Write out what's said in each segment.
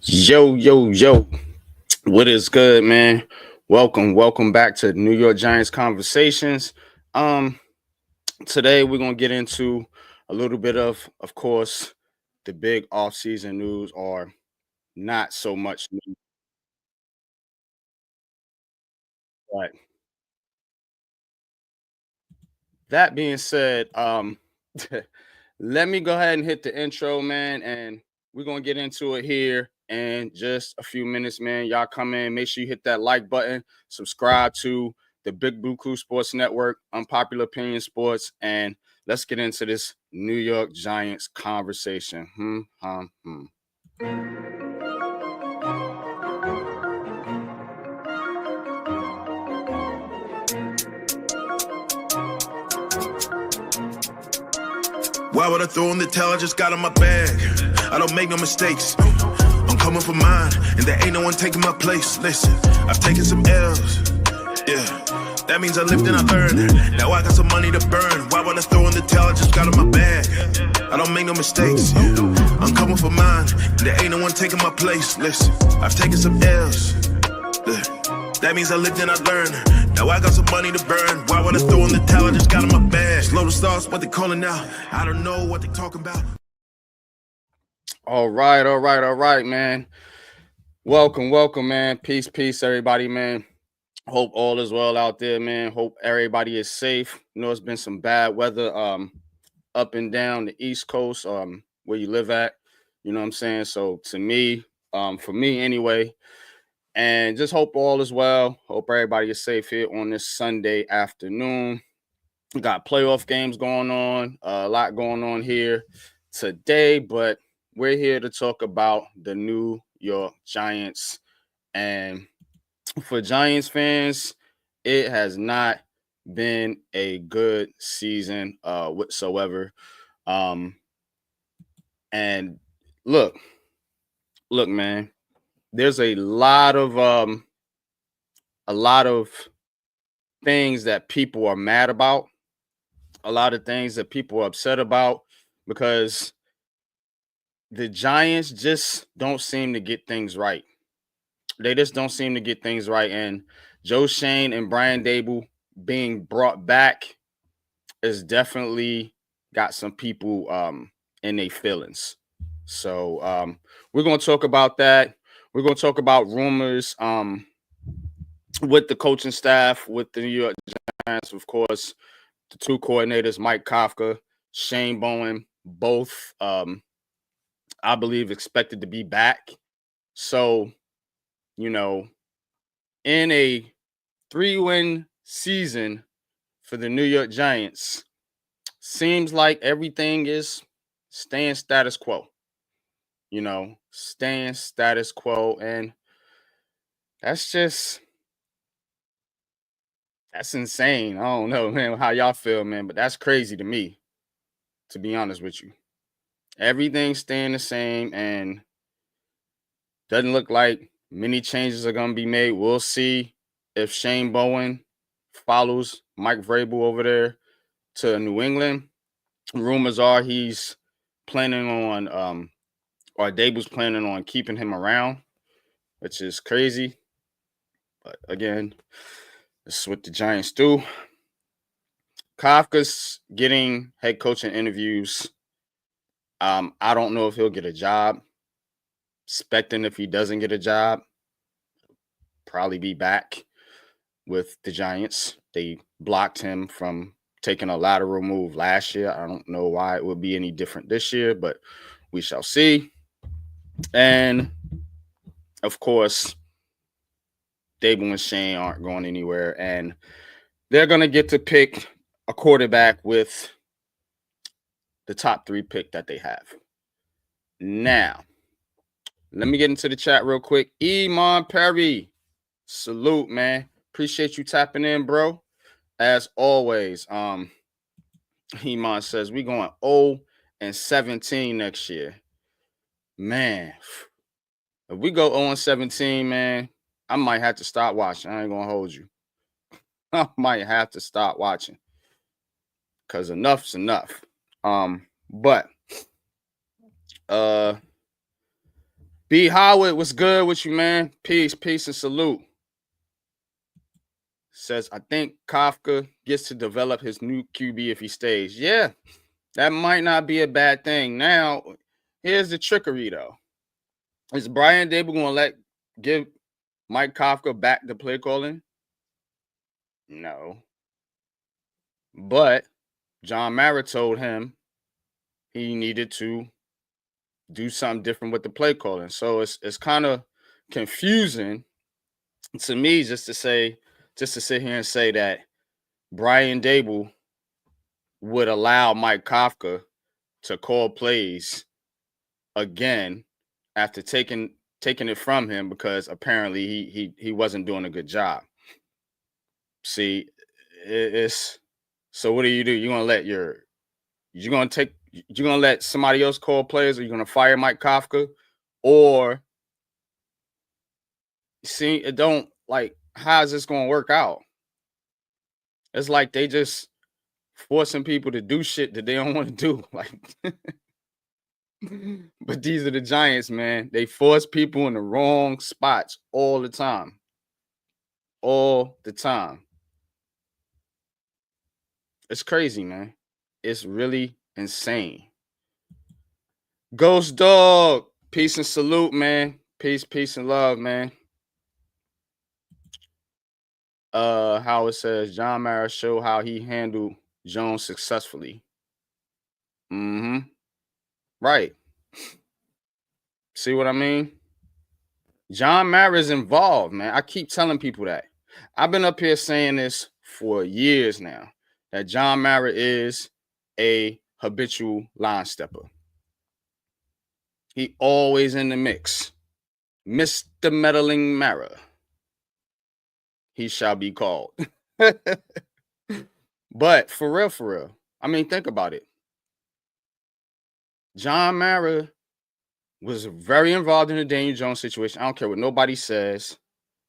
Yo. What is good, man? Welcome back to New York Giants Conversations. Um, Today we're gonna get into a little bit of course, the big offseason news or not so much news. But that being said, let me go ahead and hit the intro, man, and we're gonna get into it here in just a few minutes, man. Y'all come in, make sure you hit that like button, subscribe to the Big Blue Crew Sports Network, Unpopular Opinion Sports, and let's get into this New York Giants conversation. Why would I throw in the towel? I just got in my bag. I don't make no mistakes. I'm coming for mine, and there ain't no one taking my place. Listen, I've taken some L's. Yeah, that means I lived and I learned. Now I got some money to burn. Why would I throw in the towel? I just got in my bag. I don't make no mistakes. I'm coming for mine, and there ain't no one taking my place. Listen, I've taken some L's. That means I lived and I learned. Now I got some money to burn. Why would I throw in the towel? I just got in my bag. Slow the stars, what they calling now? I don't know what they talking about. All right, man. Welcome, man. Peace, everybody, man. Hope all is well out there, man. Hope everybody is safe. You know, it's been some bad weather up and down the East Coast, where you live at. You know what I'm saying? So to me, for me anyway, and just hope all is well. Hope everybody is safe here on this Sunday afternoon. We got playoff games going on, a lot going on here today, but we're here to talk about the New York Giants. And for Giants fans, it has not been a good season whatsoever. And look, man, there's a lot of things that people are mad about, a lot of things that people are upset about because the Giants just don't seem to get things right. They just don't seem to get things right. And Joe Schoen and Brian Daboll being brought back is definitely got some people in their feelings. So we're going to talk about that. We're going to talk about rumors with the coaching staff, with the New York Giants, of course, the two coordinators, Mike Kafka, Shane Bowen, both, I believe, expected to be back. So, you know, in a 3-win season for the New York Giants, seems like everything is staying status quo. Staying status quo. And that's insane. I don't know, man, how y'all feel, man, but that's crazy to me, to be honest with you. Everything's staying the same and doesn't look like many changes are going to be made. We'll see if Shane Bowen follows Mike Vrabel over there to New England. Rumors are he's planning on, or Daboll's planning on keeping him around, which is crazy. But again, this is what the Giants do. Kafka's getting head coaching interviews. I don't know if he'll get a job. Expecting if he doesn't get a job, probably be back with the Giants. They blocked him from taking a lateral move last year. I don't know why it would be any different this year, but we shall see. And of course, Daboll and Shane aren't going anywhere, and they're going to get to pick a quarterback with the top 3 pick that they have. Now, let me get into the chat real quick. Iman Perry, salute, man. Appreciate you tapping in, bro. As always, Iman says we going 0-17 next year. Man, if we go 0-17, man, I might have to stop watching. I ain't gonna hold you. I might have to stop watching because enough's enough. But B. Howard, what's good with you, man? Peace, peace, and salute. Says, I think Kafka gets to develop his new QB if he stays. Yeah, that might not be a bad thing. Now, here's the trickery, though. Is Brian Daboll going to give Mike Kafka back the play calling? No. But John Mara told him he needed to do something different with the play calling. So it's kind of confusing to me just to sit here and say that Brian Daboll would allow Mike Kafka to call plays again after taking it from him because apparently he wasn't doing a good job. See, it's so what do? You're gonna let somebody else call plays, or you're gonna fire Mike Kafka, or see it don't like how's this gonna work out? It's like they just forcing people to do shit that they don't want to do. Like, but these are the Giants, man. They force people in the wrong spots all the time. All the time. It's crazy, man. It's really insane. Ghost Dog, peace and salute, man. Peace, peace, and love, man. How it says John Mara showed how he handled Jones successfully. Mm-hmm. Right. See what I mean? John Mara is involved, man. I keep telling people that. I've been up here saying this for years now, that John Mara is a habitual line stepper. He always in the mix. Mr. Meddling Mara. He shall be called. But for real, I mean, think about it. John Mara was very involved in the Daniel Jones situation. I don't care what nobody says.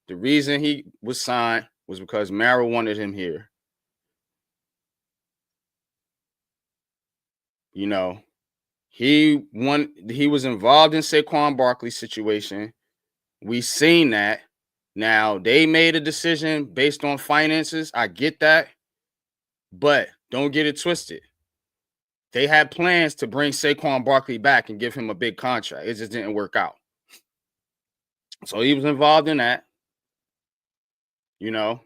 The reason he was signed was because Mara wanted him here. You know, he was involved in Saquon Barkley's situation. We seen that. Now, they made a decision based on finances. I get that. But don't get it twisted. They had plans to bring Saquon Barkley back and give him a big contract. It just didn't work out. So he was involved in that. You know,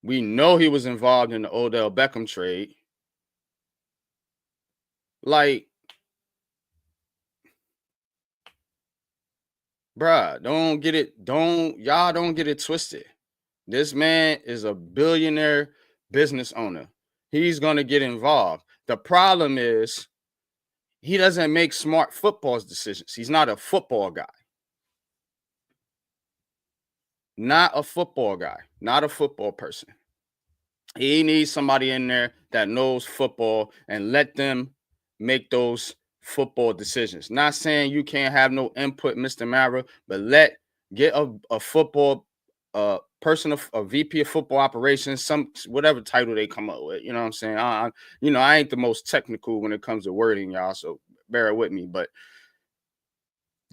we know he was involved in the Odell Beckham trade. Like, bruh, don't get it twisted. This man is a billionaire business owner. He's going to get involved. The problem is he doesn't make smart football decisions. He's not a football guy. Not a football guy. Not a football person. He needs somebody in there that knows football and let them make those football decisions. Not saying you can't have no input, Mr. Mara, but get a football person, a VP of football operations, whatever title they come up with. You know what I'm saying? I ain't the most technical when it comes to wording, y'all, so bear with me. But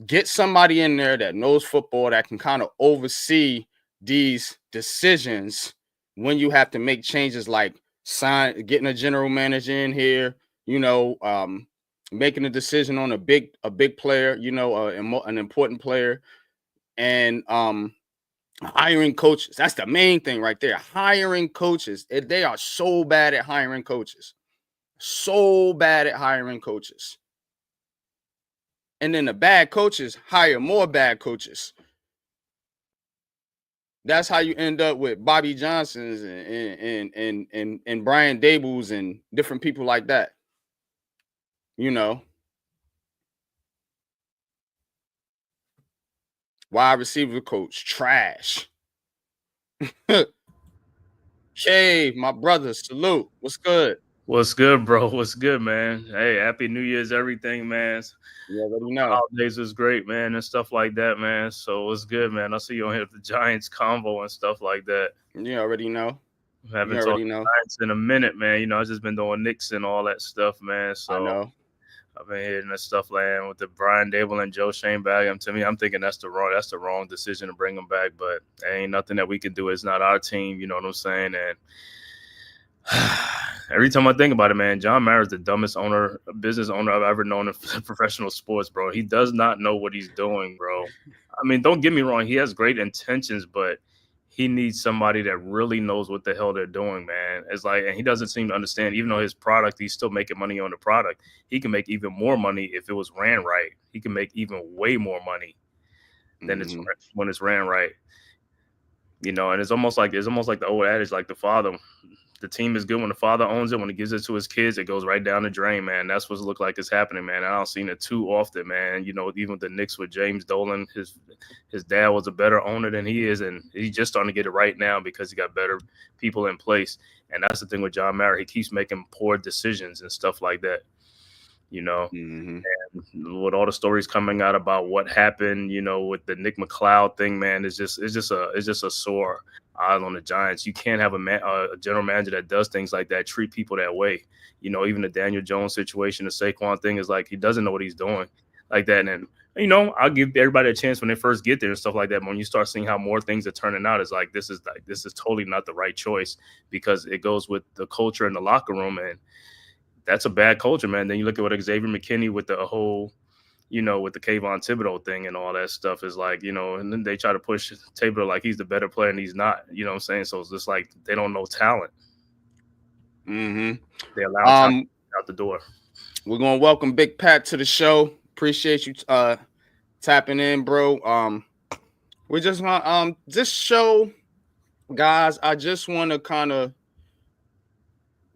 get somebody in there that knows football that can kind of oversee these decisions when you have to make changes, like getting a general manager in here, making a decision on a big player, an important player, and hiring coaches. That's the main thing right there. Hiring coaches. They are so bad at hiring coaches. So bad at hiring coaches. And then the bad coaches hire more bad coaches. That's how you end up with Bobby Johnsons and Brian Dabolls and different people like that. You know. Wide receiver coach, trash. Hey, my brother, salute. What's good? What's good, bro? What's good, man? Hey, happy New Year's, everything, man. You already know. Holidays was great, man, and stuff like that, man. So it's good, man. I'll see you on here with the Giants convo and stuff like that. You already know. Haven't talked Giants in a minute, man. I've just been doing Knicks and all that stuff, man. So I know. I've been hearing that stuff, land with the Brian Daboll and Joe Schoen back. To me, I'm thinking that's the wrong decision to bring them back. But there ain't nothing that we can do. It's not our team. You know what I'm saying? And every time I think about it, man, John Mara is the dumbest business owner I've ever known in professional sports, bro. He does not know what he's doing, bro. I mean, don't get me wrong. He has great intentions, but he needs somebody that really knows what the hell they're doing, man. It's like, and he doesn't seem to understand, even though his product, he's still making money on the product. He can make even more money if it was ran right. He can make even way more money than it's when it's ran right. You know, and it's almost like the old adage, like the team is good when the father owns it. When he gives it to his kids, it goes right down the drain, man. That's what's look like it's happening, man. I don't seen it too often, man. You know, even with the Knicks with James Dolan, his dad was a better owner than he is, and he's just starting to get it right now because he got better people in place. And that's the thing with John Mara. He keeps making poor decisions and stuff like that. You know, and with all the stories coming out about what happened, you know, with the Nick McLeod thing, man, it's just a sore eye on the Giants. You can't have a general manager that does things like that, treat people that way. You know, even the Daniel Jones situation, the Saquon thing is like he doesn't know what he's doing like that. And you know, I'll give everybody a chance when they first get there and stuff like that. But when you start seeing how more things are turning out, it's like this is totally not the right choice because it goes with the culture in the locker room, and that's a bad culture, man. Then you look at what Xavier McKinney with the whole, you know, with the Kayvon Thibodeau thing and all that stuff is like, you know, and then they try to push Thibodeau like he's the better player and he's not, you know what I'm saying? So it's just like they don't know talent. They allow talent out the door. We're gonna welcome Big Pat to the show. Appreciate you tapping in, bro. We're just gonna this show, guys. I just want to kind of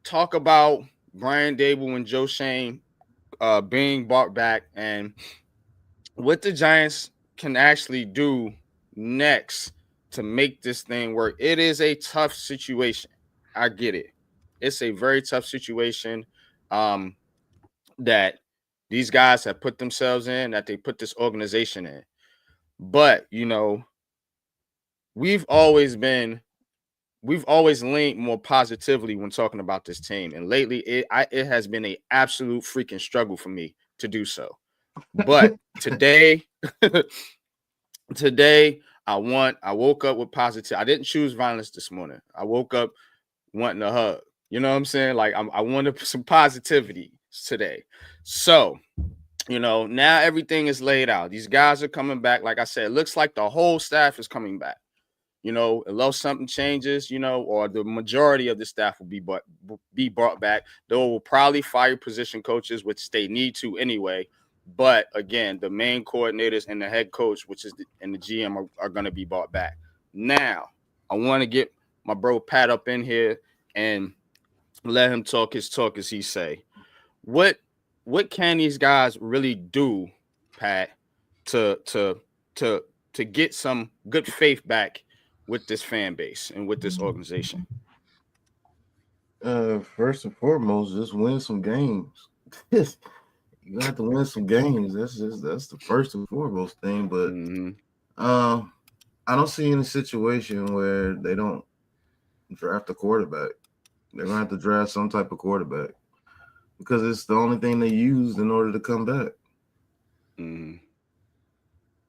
talk about Brian Daboll and Joe Schoen being brought back and what the Giants can actually do next to make this thing work. It is a tough situation. I get it. It's a very tough situation that these guys have put themselves in, that they put this organization in. But, you know, we've always leaned more positively when talking about this team. And lately, it has been an absolute freaking struggle for me to do so. But today, I woke up with positive. I didn't choose violence this morning. I woke up wanting a hug. You know what I'm saying? Like I wanted some positivity today. So, you know, now everything is laid out. These guys are coming back. Like I said, it looks like the whole staff is coming back. You know, unless something changes, you know, or the majority of the staff will be brought back. They will probably fire position coaches, which they need to anyway. But again, the main coordinators and the head coach, which is and the GM, are going to be brought back. Now, I want to get my bro Pat up in here and let him talk his talk, as he say. What can these guys really do, Pat, to get some good faith back with this fan base and with this organization? First and foremost, just win some games. You have to win some games. That's the first and foremost thing. But I don't see any situation where they don't draft a quarterback. They're gonna have to draft some type of quarterback because it's the only thing they used in order to come back. Yeah,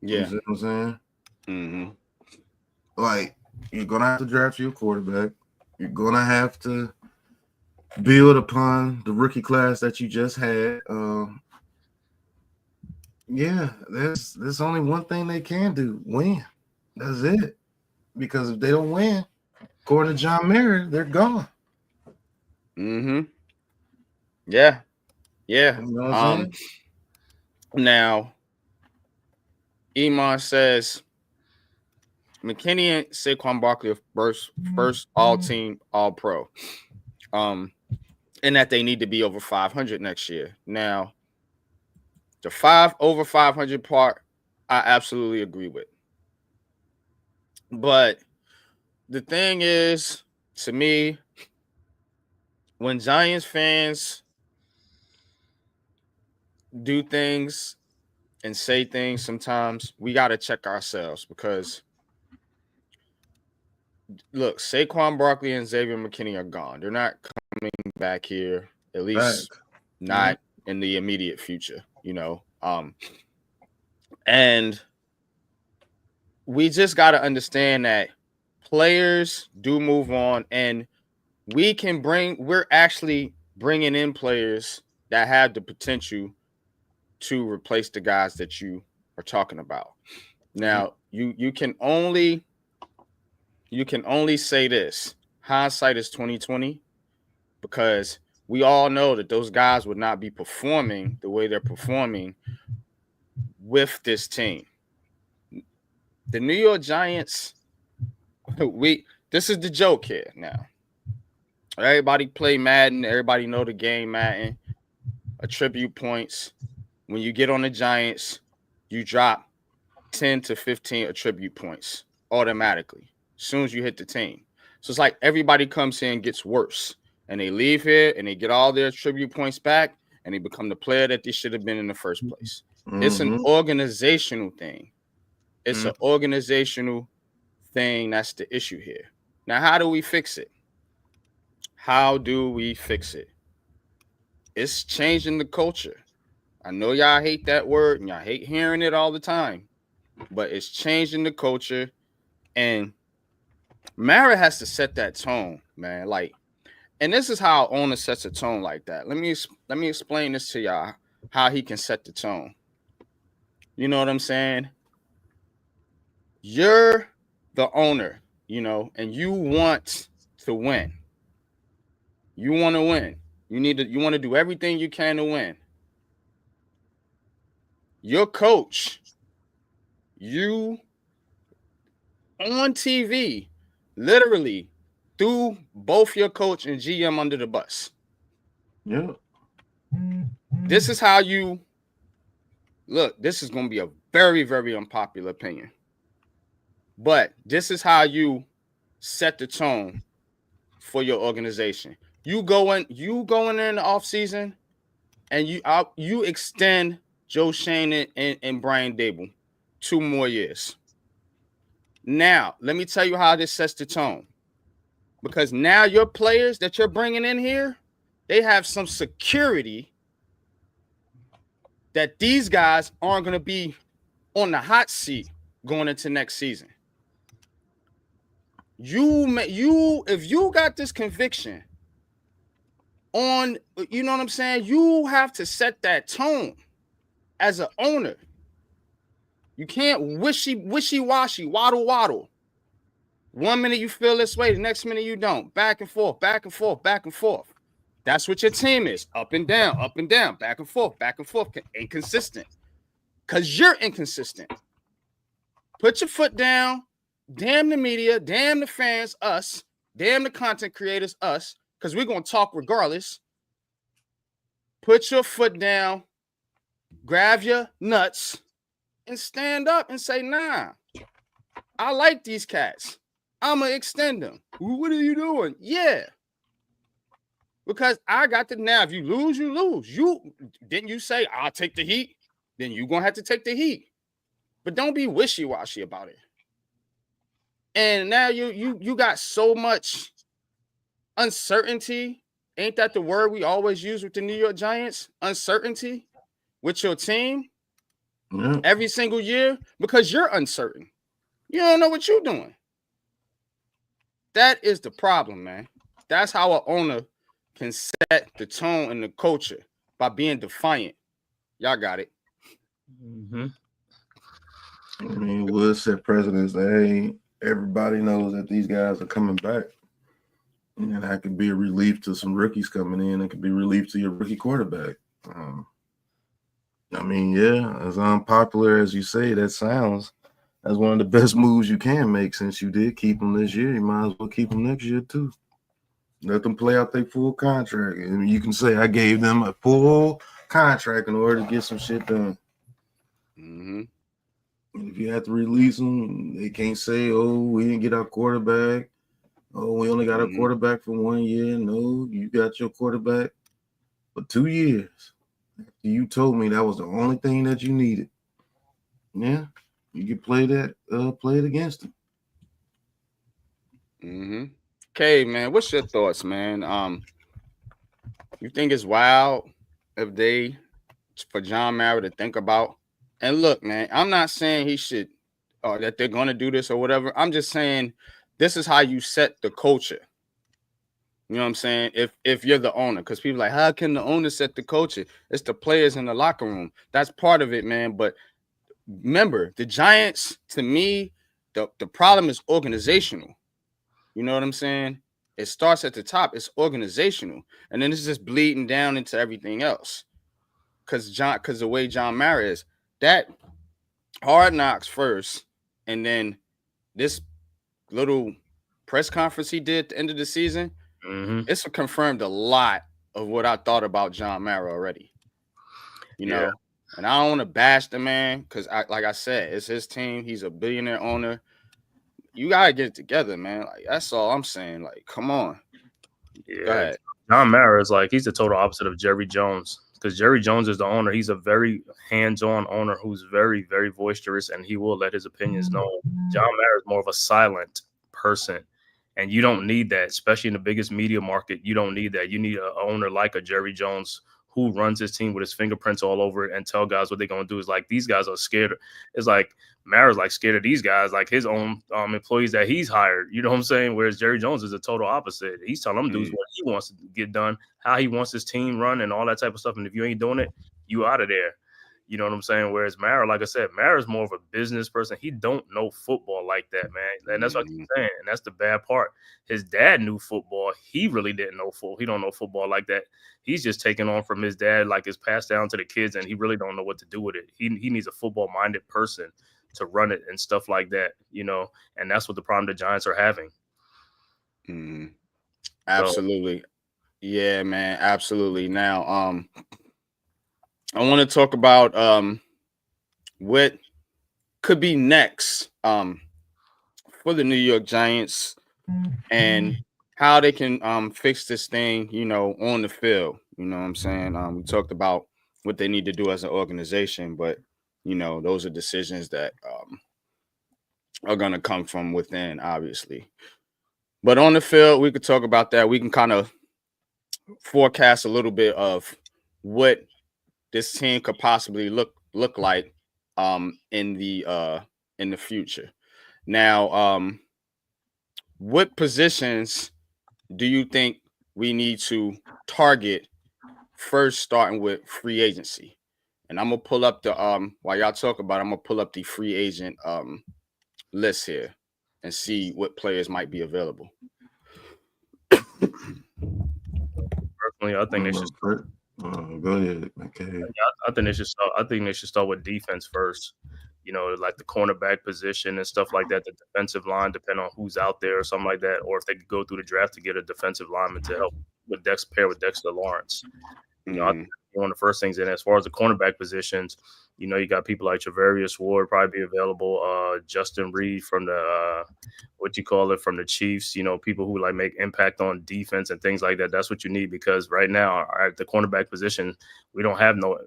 you see what I'm saying? Like, you're gonna have to draft your quarterback. You're gonna have to build upon the rookie class that you just had. Yeah, there's only one thing they can do: win. That's it. Because if they don't win, according to John Mara, they're gone. Yeah. You know what I'm saying? Now, Iman says McKinney and Saquon Barkley are first all-team, all-pro. And that they need to be over 500 next year. Now, the over 500 part, I absolutely agree with. But the thing is, to me, when Giants fans do things and say things, sometimes we got to check ourselves because, look, Saquon Barkley and Xavier McKinney are gone. They're not coming back here, at least not in the immediate future, and we just got to understand that players do move on, and we're actually bringing in players that have the potential to replace the guys that you are talking about. Now, you can only say this. Hindsight is 2020, because we all know that those guys would not be performing the way they're performing with this team. The New York Giants, this is the joke here now. Everybody play Madden. Everybody know the game Madden. Attribute points. When you get on the Giants, you drop 10 to 15 attribute points automatically as soon as you hit the team. So it's like everybody comes here and gets worse, and they leave here and they get all their attribute points back, and they become the player that they should have been in the first place. It's an organizational thing. It's an organizational thing. That's the issue here. Now, how do we fix it? It's changing the culture. I know y'all hate that word and y'all hate hearing it all the time, but it's changing the culture, and Mara has to set that tone, man. Like, and this is how owner sets a tone like that. Let me explain this to y'all, how he can set the tone. You know what I'm saying? You're the owner, and you want to win. You want to win. You want to do everything you can to win. Your coach, you on TV, literally threw both your coach and GM under the bus. Yeah. This is how you look. This is going to be a very, very unpopular opinion, but this is how you set the tone for your organization. You go in there in the offseason, and you extend Joe Schoen and Brian Daboll 2 more years. Now, let me tell you how this sets the tone. Because now your players that you're bringing in here, they have some security that these guys aren't going to be on the hot seat going into next season. If you got this conviction on, you know what I'm saying? You have to set that tone as an owner. You can't wishy-washy, waddle. 1 minute you feel this way, the next minute you don't. Back and forth, back and forth, back and forth. That's what your team is. Up and down, back and forth, inconsistent. Because you're inconsistent. Put your foot down. Damn the media, damn the fans, us. Damn the content creators, us. Because we're going to talk regardless. Put your foot down. Grab your nuts. And stand up and say, nah, I like these cats. I'm going to extend them. What are you doing? Yeah. Because I got to now. If you lose, you lose. Didn't you say, I'll take the heat? Then you're going to have to take the heat. But don't be wishy-washy about it. And now you got so much uncertainty. Ain't that the word we always use with the New York Giants? Uncertainty with your team. Every single year, because you're uncertain. You don't know what you're doing. That is the problem, man. That's how an owner can set the tone and the culture, by being defiant. Y'all got it. I mean, we'll set precedents that, hey, everybody knows that these guys are coming back. And that could be a relief to some rookies coming in. It could be relief to your rookie quarterback. I mean, yeah, as unpopular as you say that sounds, that's one of the best moves you can make, since you did keep them this year. You might as well keep them next year too. Let them play out their full contract. I mean, you can say I gave them a full contract in order to get some shit done. And if you have to release them, they can't say, oh, we didn't get our quarterback. Oh, we only got a quarterback for 1 year. No, you got your quarterback for 2 years. You told me that was the only thing that you needed. Yeah, you can play it against them. Okay, man, what's your thoughts, man? You think it's wild for John Mara to think about. And look, man, I'm not saying he should or that they're going to do this or whatever. I'm just saying this is how you set the culture. You know what I'm saying? If you're the owner, because people are like, how can the owner set the culture? It's the players in the locker room. That's part of it, man. But remember, the Giants, to me, the problem is organizational. You know what I'm saying? It starts at the top. It's organizational. And then it's just bleeding down into everything else. Because the way John Mara is, that Hard Knocks first, and then this little press conference he did at the end of the season, it's confirmed a lot of what I thought about John Mara already. You know, and I don't want to bash the man because, like I said, it's his team. He's a billionaire owner. You gotta get it together, man. Like, that's all I'm saying. Like, come on. Yeah. Go ahead. John Mara is like, he's the total opposite of Jerry Jones, because Jerry Jones is the owner. He's a very hands-on owner who's very, very boisterous, and he will let his opinions known. John Mara is more of a silent person, and you don't need that, especially in the biggest media market. You don't need that. You need an owner like a Jerry Jones who runs his team with his fingerprints all over it and tell guys what they're going to do. Is like, these guys are scared. It's like Mara's like scared of these guys, like his own employees that he's hired. You know what I'm saying? Whereas Jerry Jones is a total opposite. He's telling them dudes what he wants to get done, how he wants his team run, and all that type of stuff. And if you ain't doing it, you out of there. You know what I'm saying? Whereas Mara, like I said, Mara's more of a business person. He don't know football like that, man. And that's what I'm saying. And that's the bad part. His dad knew football. He really didn't know football. He don't know football like that. He's just taking on from his dad, like it's passed down to the kids, and he really don't know what to do with it. He needs a football-minded person to run it and stuff like that, you know, and that's what the problem the Giants are having. Absolutely. So, yeah, man, absolutely. Now, I want to talk about what could be next for the New York Giants and how they can fix this thing, you know, on the field. You know what I'm saying? We talked about what they need to do as an organization, but you know, those are decisions that are going to come from within, obviously. But on the field, we could talk about that. We can kind of forecast a little bit of what this team could possibly look like in the future. Now, what positions do you think we need to target first, starting with free agency? And I'm gonna pull up the while y'all talk about it, I'm gonna pull up the free agent list here and see what players might be available. Personally, I think they should start. Go ahead. Okay. I think they should start with defense first. You know, like the cornerback position and stuff like that, the defensive line, depending on who's out there or something like that, or if they could go through the draft to get a defensive lineman to help with pair with Dexter Lawrence. You know, I think one of the first things. And as far as the cornerback positions, you know, you got people like Travarius Ward probably be available. Justin Reed from the from the Chiefs. You know, people who like make impact on defense and things like that. That's what you need, because right now at the cornerback position, we don't have no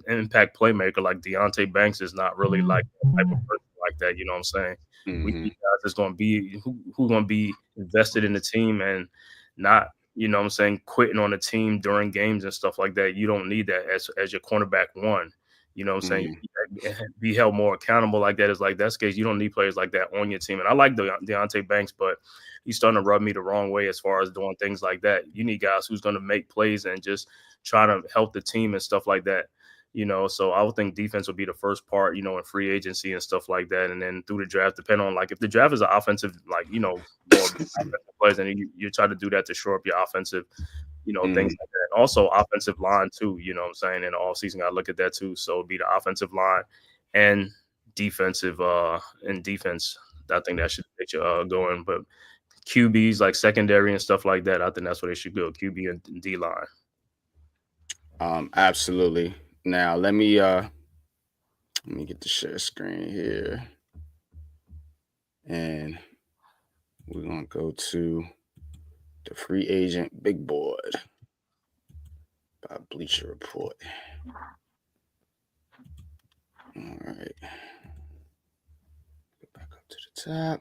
impact playmaker. Like Deonte Banks is not really like type of person like that. You know what I'm saying? We need guys that's going to be who going to be invested in the team and not, you know what I'm saying, quitting on the team during games and stuff like that. You don't need that as your cornerback one. You know what I'm saying? Be held more accountable like that. Is like, that's case you don't need players like that on your team. And I like Deonte Banks, but he's starting to rub me the wrong way as far as doing things like that. You need guys who's going to make plays and just try to help the team and stuff like that. You know, so I would think defense would be the first part, you know, in free agency and stuff like that. And then through the draft, depending on, like, if the draft is an offensive, like, you know, more offensive players, and you try to do that to shore up your offensive, you know, things like that. And also offensive line too, you know what I'm saying? In the offseason, I look at that too. So it'd be the offensive line and defensive and defense. I think that should get you going. But QBs, like secondary and stuff like that, I think that's where they should go, QB and D line. Absolutely. Now let me get the share screen here, and we're gonna go to the free agent big board by Bleacher Report. All right, go back up to the top.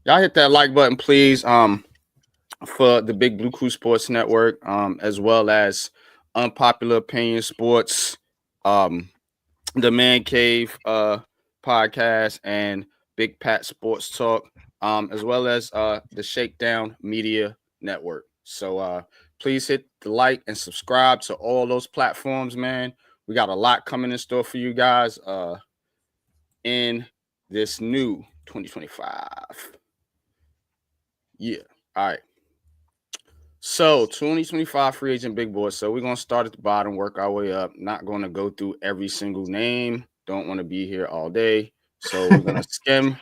Y'all hit that like button, please. For the Big Blue Crew Sports Network, as well as Unpopular Opinion Sports, the Man Cave podcast, and Big Pat Sports Talk, as well as the Shakedown Media Network. So please hit the like and subscribe to all those platforms, man. We got a lot coming in store for you guys in this new 2025. Yeah. All right. So 2025 free agent big board. So we're gonna start at the bottom, work our way up. Not gonna go through every single name. Don't want to be here all day. So we're gonna skim.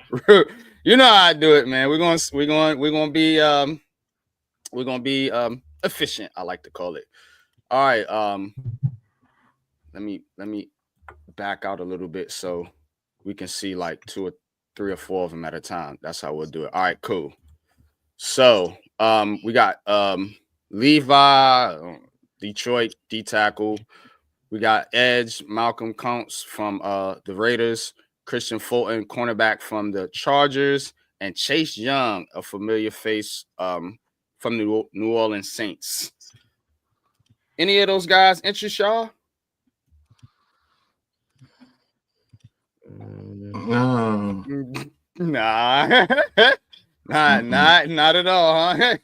You know how I do it, man. We're gonna be efficient, I like to call it. All right. Let me back out a little bit so we can see like 2 or 3 or 4 of them at a time. That's how we'll do it. All right, cool. So we got Levi, Detroit D tackle. We got Edge, Malcolm Counts from the Raiders, Christian Fulton, cornerback from the Chargers, and Chase Young, a familiar face from the New Orleans Saints. Any of those guys interest y'all? Nah. Not at all, huh?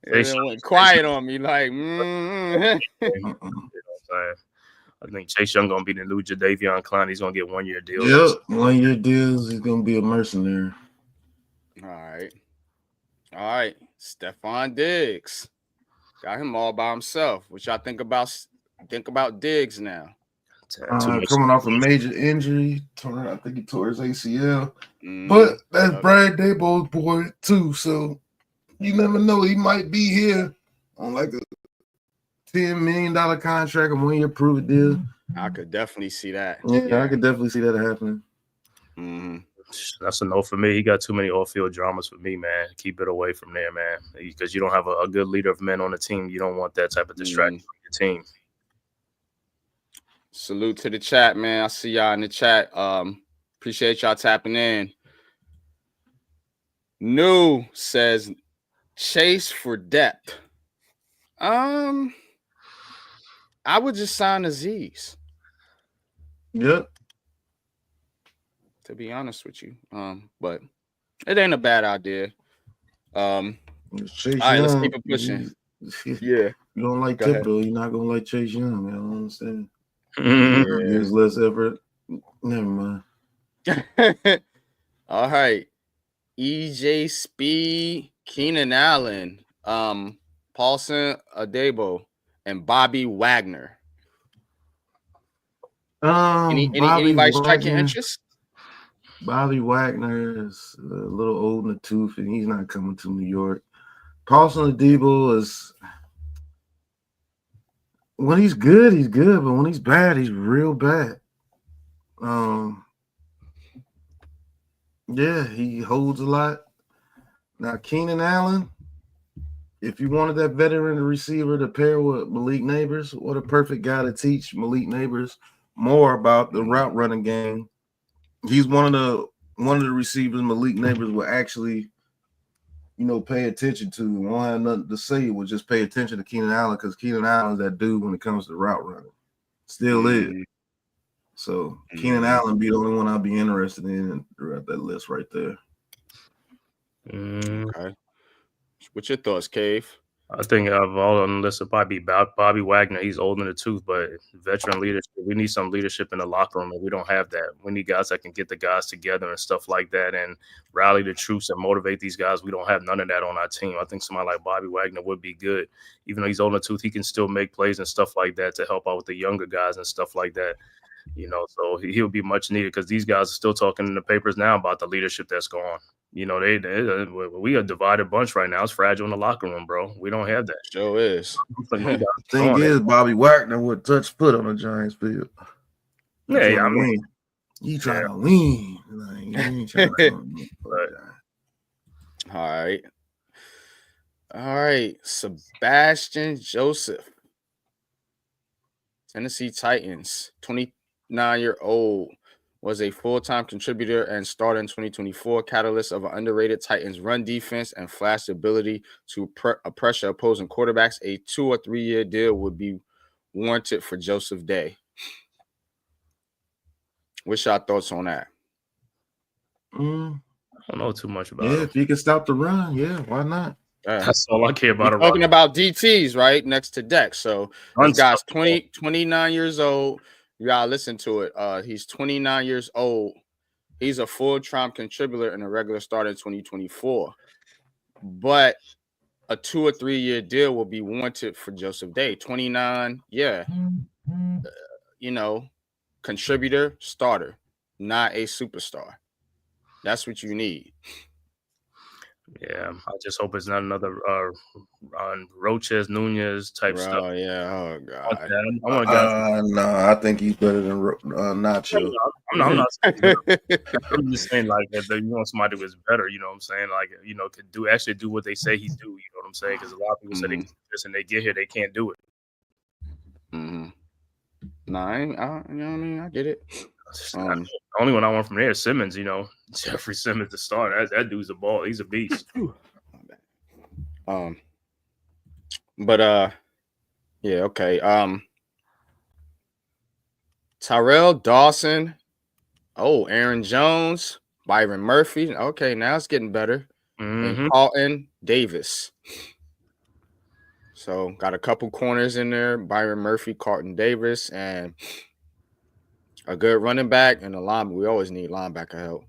It went quiet on me, like. I think Chase Young gonna be the new Jadeveon Clowney. He's gonna get 1-year deals. Yep, 1-year deals. He's gonna be a mercenary. All right. Stephon Diggs, got him all by himself. What y'all think about Diggs now? Coming off a major injury, I think he tore his ACL. But that's Brad Daboll's boy too, so you never know. He might be here on like a $10 million contract, a 1-year prove deal. I could definitely see that. Yeah, I could definitely see that happening. Mm-hmm. That's a no for me. He got too many off-field dramas for me, man. Keep it away from there, man. Because you don't have a good leader of men on the team. You don't want that type of distraction on your team. Salute to the chat, man. I see y'all in the chat. Appreciate y'all tapping in. New says chase for depth. I would just sign Aziz. Yep. To be honest with you. But it ain't a bad idea. All right, let's keep it pushing. Yeah. You don't like Thibodeau, you're not gonna like Chase Young. I don't understand. There's less effort. Never mind. All right. EJ Speed, Keenan Allen, Paulson Adebo, and Bobby Wagner. Anybody striking interest? Bobby Wagner is a little old in the tooth, and he's not coming to New York. Paulson Adebo is, when he's good, but when he's bad, he's real bad. Yeah, he holds a lot. Now, Keenan Allen, if you wanted that veteran receiver to pair with Malik Neighbors, what a perfect guy to teach Malik Neighbors more about the route running game. He's one of the receivers Malik Neighbors will actually, pay attention to. Won't have nothing to say. Will just pay attention to Keenan Allen because Keenan Allen is that dude when it comes to route running. Still is. So Keenan Allen be the only one I'll be interested in throughout that list right there. Okay. What's your thoughts, Cave? I think of all on the list will probably be Bobby Wagner. He's old in the tooth, but veteran leadership. We need some leadership in the locker room, and we don't have that. We need guys that can get the guys together and stuff like that and rally the troops and motivate these guys. We don't have none of that on our team. I think somebody like Bobby Wagner would be good. Even though he's old in the tooth, he can still make plays and stuff like that to help out with the younger guys and stuff like that. So he'll be much needed because these guys are still talking in the papers now about the leadership that's gone. We a divided bunch right now. It's fragile in the locker room, bro. We don't have that. Sure is. Thing is, Bobby Wagner would touch foot on the Giants field. Yeah, I mean, you trying to win. Like, you ain't trying to win. All right. Sebastian Joseph, Tennessee Titans, 29-year-old was a full-time contributor and starter in 2024, catalyst of an underrated Titans run defense and flash ability to pressure opposing quarterbacks. A 2 or 3 year deal would be warranted for Joseph Day. What's your thoughts on that? I don't know too much about him. him. If you can stop the run, why not? That's all I care about. We're talking about DTs, right? Next to Dex. So this guy's 29 years old. You gotta listen to it. He's 29 years old. He's a full-time contributor and a regular starter in 2024. But a 2 or 3 year deal will be warranted for Joseph Day. 29, contributor, starter, not a superstar. That's what you need. Yeah, I just hope it's not another Roches Nunez type stuff. Yeah, oh god. No, I think he's better than Nacho. I'm not saying I'm just saying like that you want somebody who's better, you know what I'm saying? Like, could do what they say he do, you know what I'm saying? Because a lot of people say they can do this and they get here, they can't do it. Nah, you know what I mean? I get it. The only one I want from there is Simmons, Jeffrey Simmons to start. That dude's a ball. He's a beast. Yeah, okay. Tyrell Dawson. Oh, Aaron Jones, Byron Murphy. Okay, now it's getting better. And Carlton Davis. So got a couple corners in there. Byron Murphy, Carlton Davis, and a good running back and a linebacker. We always need linebacker help.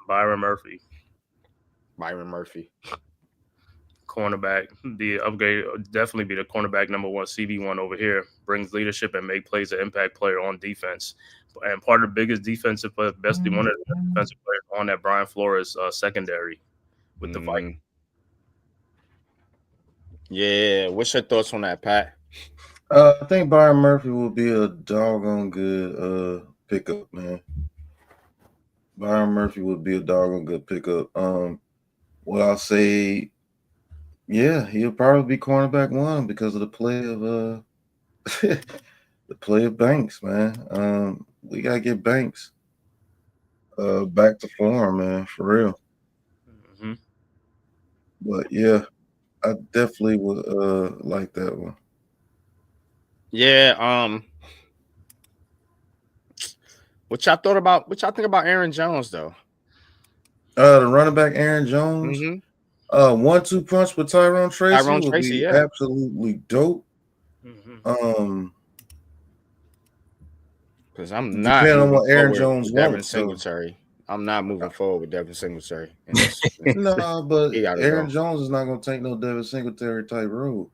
Byron Murphy. Cornerback. The upgrade definitely be the cornerback number one, CB1 over here. Brings leadership and plays an impact player on defense. And part of the biggest defensive player, one of the defensive players on that Brian Flores secondary with the Vikings. Yeah, what's your thoughts on that, Pat? I think Byron Murphy will be a doggone good pickup, man. Byron Murphy would be a doggone good pickup. Well, I'll say, yeah, he'll probably be cornerback one because of the play of Banks, man. We gotta get Banks back to form, man, for real. But yeah, I definitely would like that one. Yeah. What y'all think about Aaron Jones though? The running back Aaron Jones. 1-2 punch with Tyrone Tracy would be absolutely dope. Because I'm not depending on what Aaron Jones Devin Singletary. I'm not moving forward with Devin Singletary. No, but Aaron Jones is not going to take no Devin Singletary type role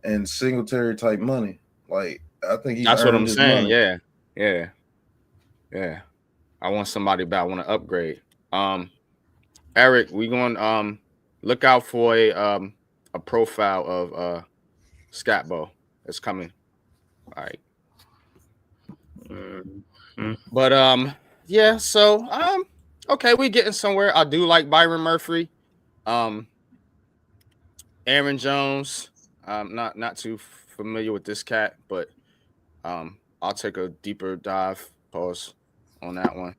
and Singletary type money. Like, I think that's what I'm saying. Money. Yeah. I want somebody back. I want to upgrade. Eric, we going look out for a profile of Scatbo. It's coming. All right. But yeah, so okay, we're getting somewhere. I do like Byron Murphy. Aaron Jones. I'm not too familiar with this cat, but I'll take a deeper dive pause on that one.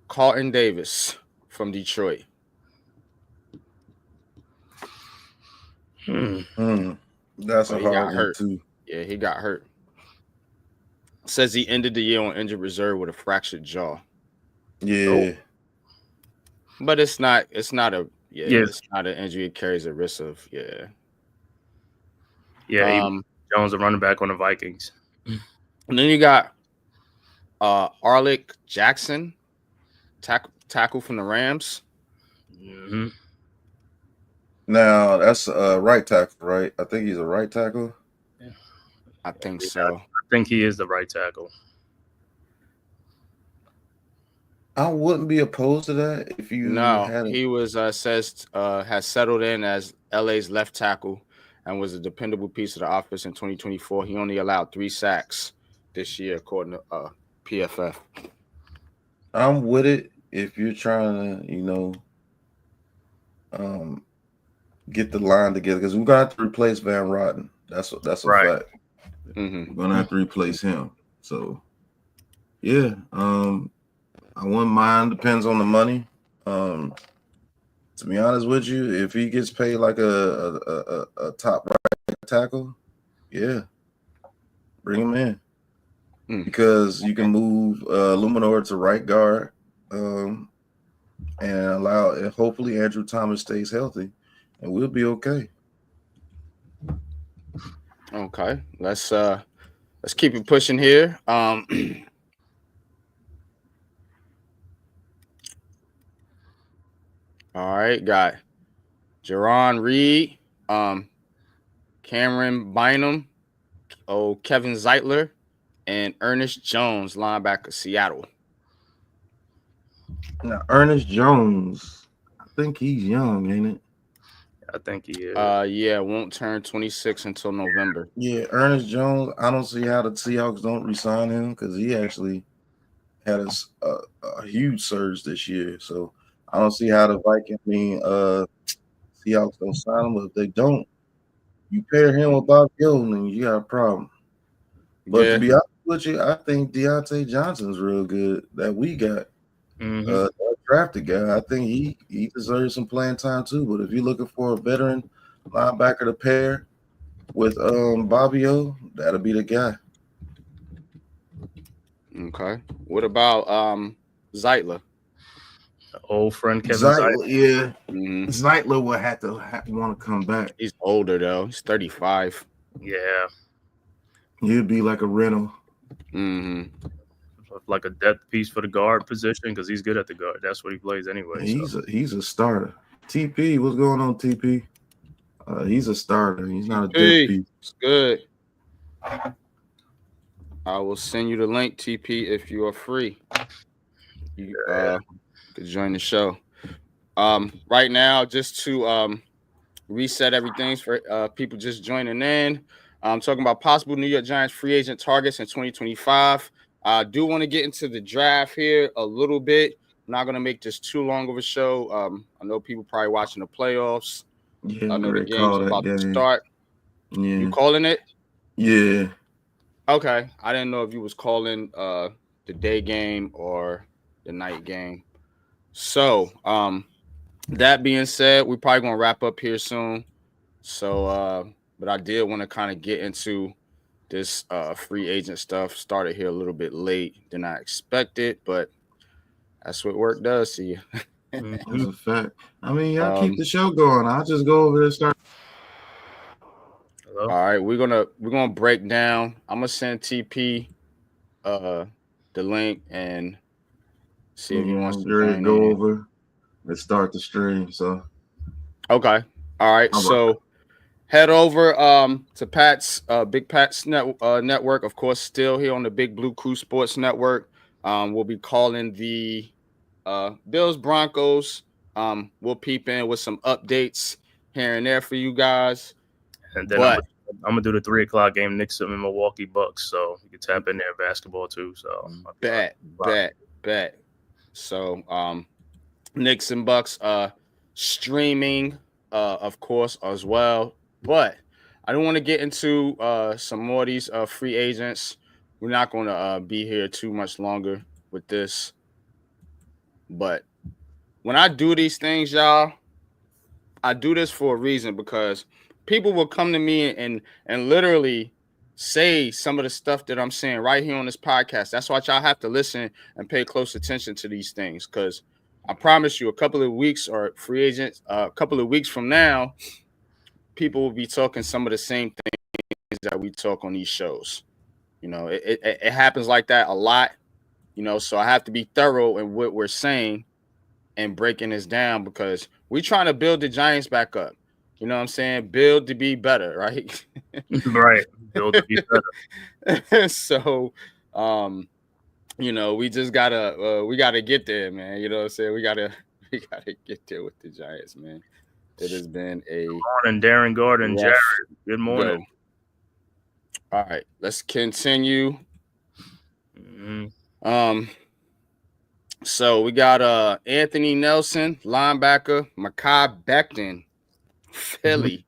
Carlton Davis from Detroit. That's a hard one too. Yeah, he got hurt. Says he ended the year on injured reserve with a fractured jaw. Yeah. But it's not it's not an injury. It carries a risk of Jones, a running back on the Vikings. And then you got Arlick Jackson, tackle from the Rams. Now that's a right tackle, right? I think he's a right tackle. Yeah. I think so. I think he is the right tackle. I wouldn't be opposed to that if you he was has settled in as LA's left tackle and was a dependable piece of the offense in 2024. He only allowed 3 sacks this year, according to PFF. I'm with it if you're trying to, get the line together because we're gonna have to replace Van Rotten. That's a fact. We're gonna have to replace him. So yeah, I wouldn't mind. Depends on the money. To be honest with you, if he gets paid like a top right tackle, yeah, bring him in because you can move Luminor to right guard, and allow. And hopefully Andrew Thomas stays healthy, and we'll be okay. Okay, let's keep it pushing here. All right, got Jerron Reed, Cameron Bynum, Kevin Zeitler, and Ernest Jones, linebacker, Seattle. Now Ernest Jones, I think he's young, ain't it? I think he is. Yeah, won't turn 26 until November. Yeah, Ernest Jones. I don't see how the Seahawks don't re-sign him because he actually had a huge surge this year. So I don't see how the Seahawks don't sign him. But if they don't, you pair him with Bob Young, and you got a problem. But to be honest with you, I think Deontay Johnson's real good that we got. That drafted guy. I think he deserves some playing time too. But if you're looking for a veteran linebacker to pair with Bobby O, that'll be the guy. Okay. What about Zeitler? Old friend Kevin Zeitler. Yeah. Zeitler will have to want to come back. He's older though. He's 35. Yeah. He'd be like a rental. Like a depth piece for the guard position because he's good at the guard. That's what he plays anyway. He's a starter. TP, what's going on, TP? He's a starter. He's not a depth piece. It's good. I will send you the link, TP, if you are free. You could join the show. Right now, just to reset everything for people just joining in. I'm talking about possible New York Giants free agent targets in 2025. I do want to get into the draft here a little bit. I'm not going to make this too long of a show. I know people probably watching the playoffs. Yeah, I know the game's about to start. Yeah. You calling it? Yeah. Okay. I didn't know if you was calling the day game or the night game. So, that being said, we're probably going to wrap up here soon. So, but I did want to kind of get into this free agent stuff. Started here a little bit late than I expected, but that's what work does to you. That's a fact. I mean, y'all keep the show going. I'll just go over there and start. All right, we're gonna break down. I'm gonna send TP the link and see if he wants to go over. Let's start the stream. So okay. All right. So head over to Pat's Big Pat's network, of course, still here on the Big Blue Crew Sports Network. We'll be calling the Bills Broncos. We'll peep in with some updates here and there for you guys. And then I'm gonna do the 3:00 game, Knicks and Milwaukee Bucks. So you can tap in there basketball too. So bet. So Knicks and Bucks streaming of course as well. But I don't want to get into some more of these free agents. We're not going to be here too much longer with this. But when I do these things, y'all, I do this for a reason because people will come to me and literally say some of the stuff that I'm saying right here on this podcast. That's why y'all have to listen and pay close attention to these things because I promise you a couple of weeks or free agents, a couple of weeks from now, people will be talking some of the same things that we talk on these shows. You know, it happens like that a lot, you know, so I have to be thorough in what we're saying and breaking this down because we're trying to build the Giants back up. You know what I'm saying? Build to be better, right? Right. Build to be better. So, you know, we just gotta get there, man. You know what I'm saying? We gotta get there with the Giants, man. It has been a good morning, Darren Gordon, Jared. Good morning. All right, let's continue. So we got Anthony Nelson, linebacker, Mekhi Becton, Philly,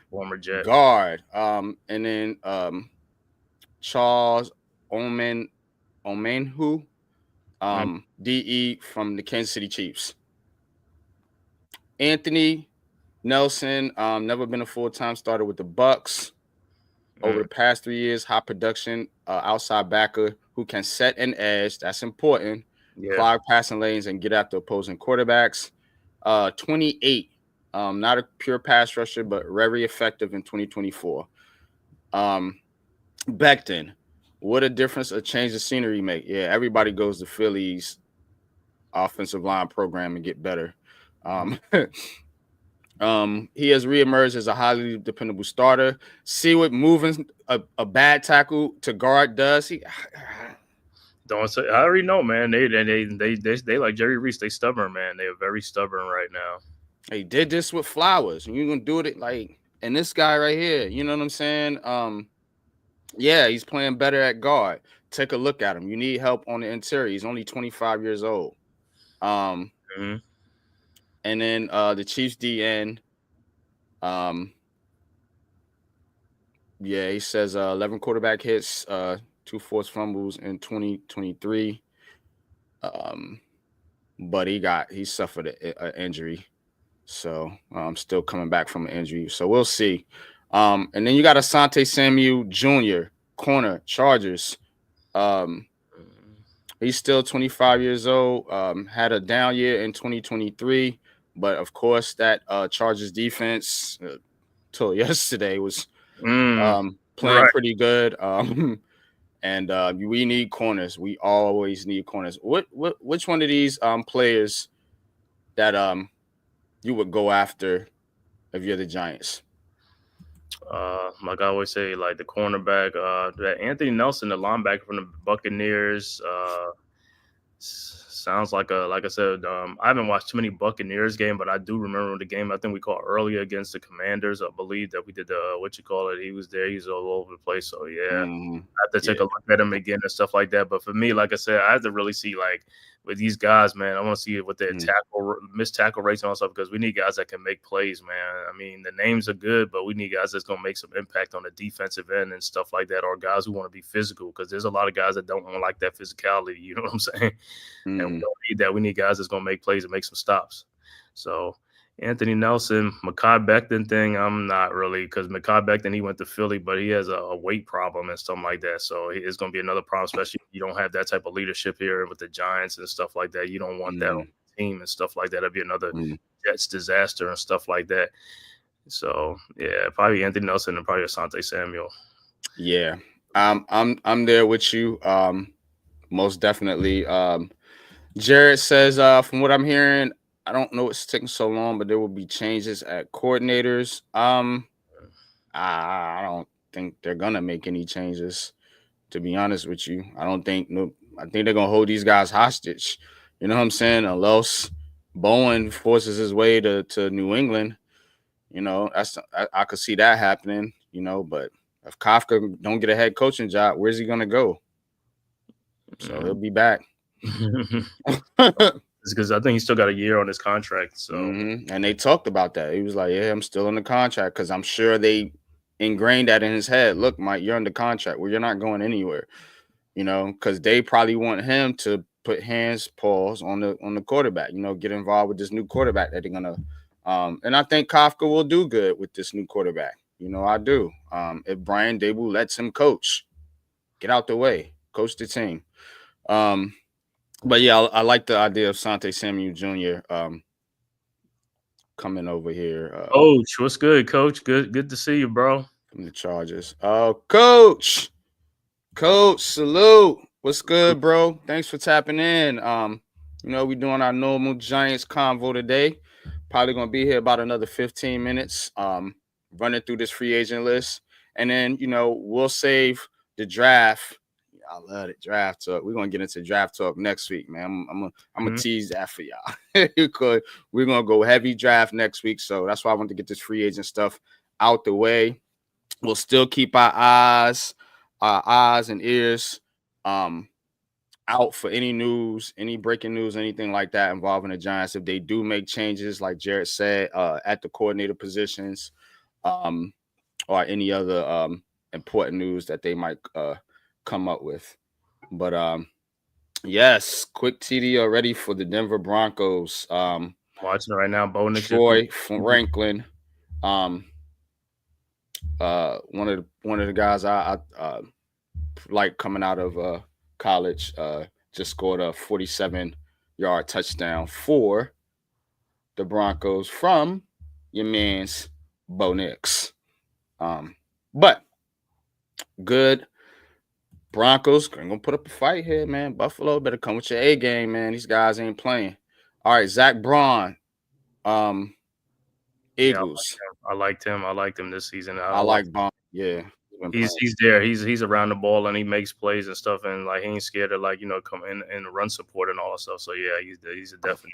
former Jet guard, and then Charles Omenhu, DE from the Kansas City Chiefs. Anthony Nelson, never been a full-time starter with the Bucks. Over the past 3 years, high production, outside backer who can set an edge. That's important. Clog passing lanes and get after opposing quarterbacks. 28, not a pure pass rusher, but very effective in 2024. Becton, what a difference a change of scenery make. Yeah, everybody goes to Philly's offensive line program and get better. He has reemerged as a highly dependable starter. See what moving a bad tackle to guard does. Don't say. I already know, man. They like Jerry Reese. They stubborn, man. They are very stubborn right now. They did this with Flowers, and you're gonna do it like, and this guy right here. You know what I'm saying? Yeah, he's playing better at guard. Take a look at him. You need help on the interior. He's only 25 years old. And then the Chiefs DN. Yeah, he says 11 quarterback hits, 2 forced fumbles in 2023. But he suffered an injury, so still coming back from an injury. So we'll see. And then you got Asante Samuel Jr., corner, Chargers. He's still 25 years old. Had a down year in 2023, but of course that Chargers defense till yesterday was playing pretty good. And we need corners. We always need corners. Which one of these players that you would go after if you're the Giants? Like I always say, like the cornerback, that Anthony Nelson, the linebacker from the Buccaneers, sounds like I said, I haven't watched too many Buccaneers game, but I do remember the game I think we called earlier against the Commanders. I believe that we did he was there. He's all over the place. So yeah, I have to take a look at him again and stuff like that. But for me, like I said, I have to really see like with these guys, man. I want to see what their missed tackle rates and all stuff, because we need guys that can make plays, man. I mean, the names are good, but we need guys that's gonna make some impact on the defensive end and stuff like that, or guys who want to be physical, because there's a lot of guys that don't want to like that physicality. You know what I'm saying? And we don't need that. We need guys that's gonna make plays and make some stops. So Anthony Nelson, Mekhi Becton thing, I'm not really, because Mekhi Becton, he went to Philly, but he has a weight problem and something like that. So it's going to be another problem, especially if you don't have that type of leadership here with the Giants and stuff like that. You don't want that on the team and stuff like that. That'd be another Jets disaster and stuff like that. So yeah, probably Anthony Nelson and probably Asante Samuel. Yeah, I'm there with you. Most definitely. Jared says, from what I'm hearing, I don't know what's taking so long, but there will be changes at coordinators. I don't think they're gonna make any changes, to be honest with you. I think they're gonna hold these guys hostage. You know what I'm saying? Unless Bowen forces his way to New England, you know, I could see that happening, you know, but if Kafka don't get a head coaching job, where's he gonna go? So he'll be back. Because I think he's still got a year on his contract. So and they talked about that. He was like, yeah, I'm still in the contract, because I'm sure they ingrained that in his head. Look, Mike, you're under contract. Well, you're not going anywhere, you know, because they probably want him to put paws on the quarterback, you know, get involved with this new quarterback that they're gonna and I think Kafka will do good with this new quarterback. You know, I do. If Brian Daboll lets him coach, get out the way, coach the team. But yeah, I like the idea of Asante Samuel Jr. Coming over here. Coach, what's good, Coach? Good to see you, bro. From the Chargers. Coach, salute. What's good, bro? Thanks for tapping in. You know, we're doing our normal Giants convo today. Probably gonna be here about another 15 minutes. Running through this free agent list, and then you know we'll save the draft. I love it. Draft talk. We're gonna get into draft talk next week, man. I'm gonna tease that for y'all. Because we're gonna go heavy draft next week. So that's why I want to get this free agent stuff out the way. We'll still keep our eyes and ears out for any news, any breaking news, anything like that involving the Giants. If they do make changes, like Jared said, at the coordinator positions, or any other important news that they might come up with. But yes, quick TD already for the Denver Broncos. Watching right now, Bo Nix. Troy Franklin. One of the guys I like coming out of college. Just scored a 47-yard touchdown for the Broncos from your man's Bo Nix. But good. Broncos are gonna put up a fight here, man. Buffalo better come with your A game, man. These guys ain't playing. All right, Zach Braun, Eagles. Yeah, I liked him. I liked him this season. I like Braun. Yeah, he's there. He's around the ball and he makes plays and stuff, and like he ain't scared to come in and run support and all that stuff. So yeah, he's a definite.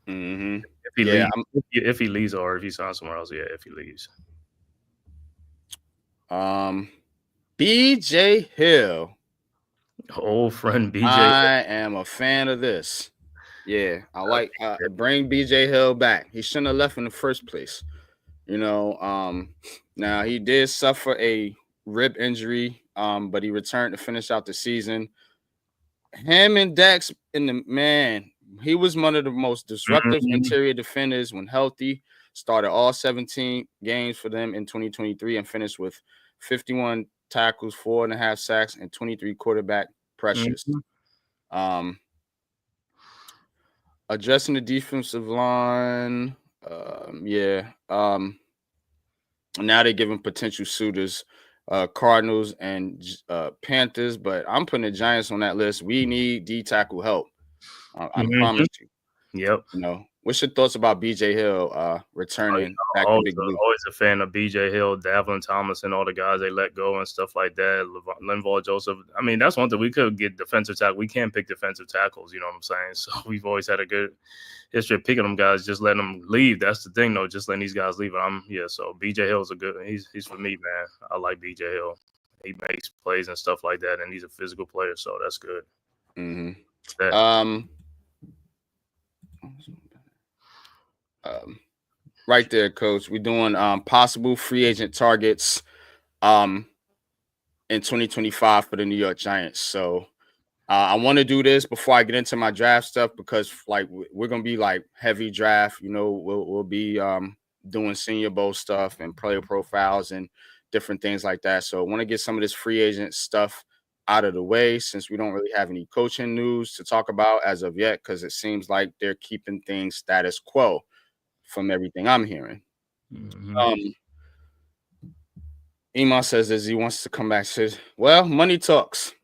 Mm-hmm. If he leaves or if he signs somewhere else, yeah, if he leaves. BJ Hill. Old friend BJ. I am a fan of this. Yeah, I like bring BJ Hill back. He shouldn't have left in the first place. Now he did suffer a rib injury, but he returned to finish out the season. Him and Dex he was one of the most disruptive interior defenders when healthy. Started all 17 games for them in 2023 and finished with 51 tackles, 4.5 sacks, and 23 quarterback pressures. Addressing the defensive line, now they're giving potential suitors Cardinals and Panthers, but I'm putting the Giants on that list. We need D tackle help. I promise you. Yep. What's your thoughts about BJ Hill returning back to Big Blue? Always a fan of BJ Hill, Daboll Thomas, and all the guys they let go and stuff like that. Linval Joseph. I mean, that's one thing we could get defensive tackle. We can't pick defensive tackles. You know what I'm saying? So we've always had a good history of picking them guys, just letting them leave. That's the thing, though. Just letting these guys leave. So BJ Hill's a good. He's for me, man. I like BJ Hill. He makes plays and stuff like that, and he's a physical player, so that's good. Right there, Coach. We're doing possible free agent targets in 2025 for the New York Giants. So I want to do this before I get into my draft stuff because we're gonna be heavy draft. We'll be doing Senior Bowl stuff and player profiles and different things like that. So I want to get some of this free agent stuff out of the way since we don't really have any coaching news to talk about as of yet because it seems like they're keeping things status quo from everything I'm hearing. Iman says as he wants to come back, says, well, money talks.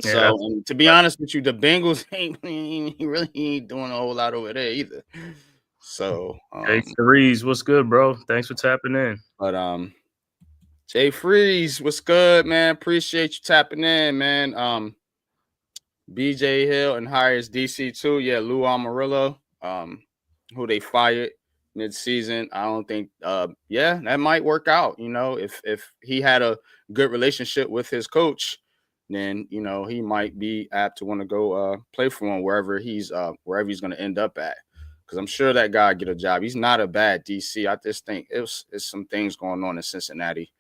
Yeah, so to be honest with you, the Bengals really ain't doing a whole lot over there either. So Jay Freeze, what's good, bro? Thanks for tapping in. But Jay Freeze, what's good, man? Appreciate you tapping in, man. BJ Hill and hires DC too. Yeah, Lou Amarillo, who they fired mid-season. I don't think that might work out. If he had a good relationship with his coach, then he might be apt to want to go play for him wherever he's going to end up at. Because I'm sure that guy get a job. He's not a bad DC. I just think it's some things going on in Cincinnati.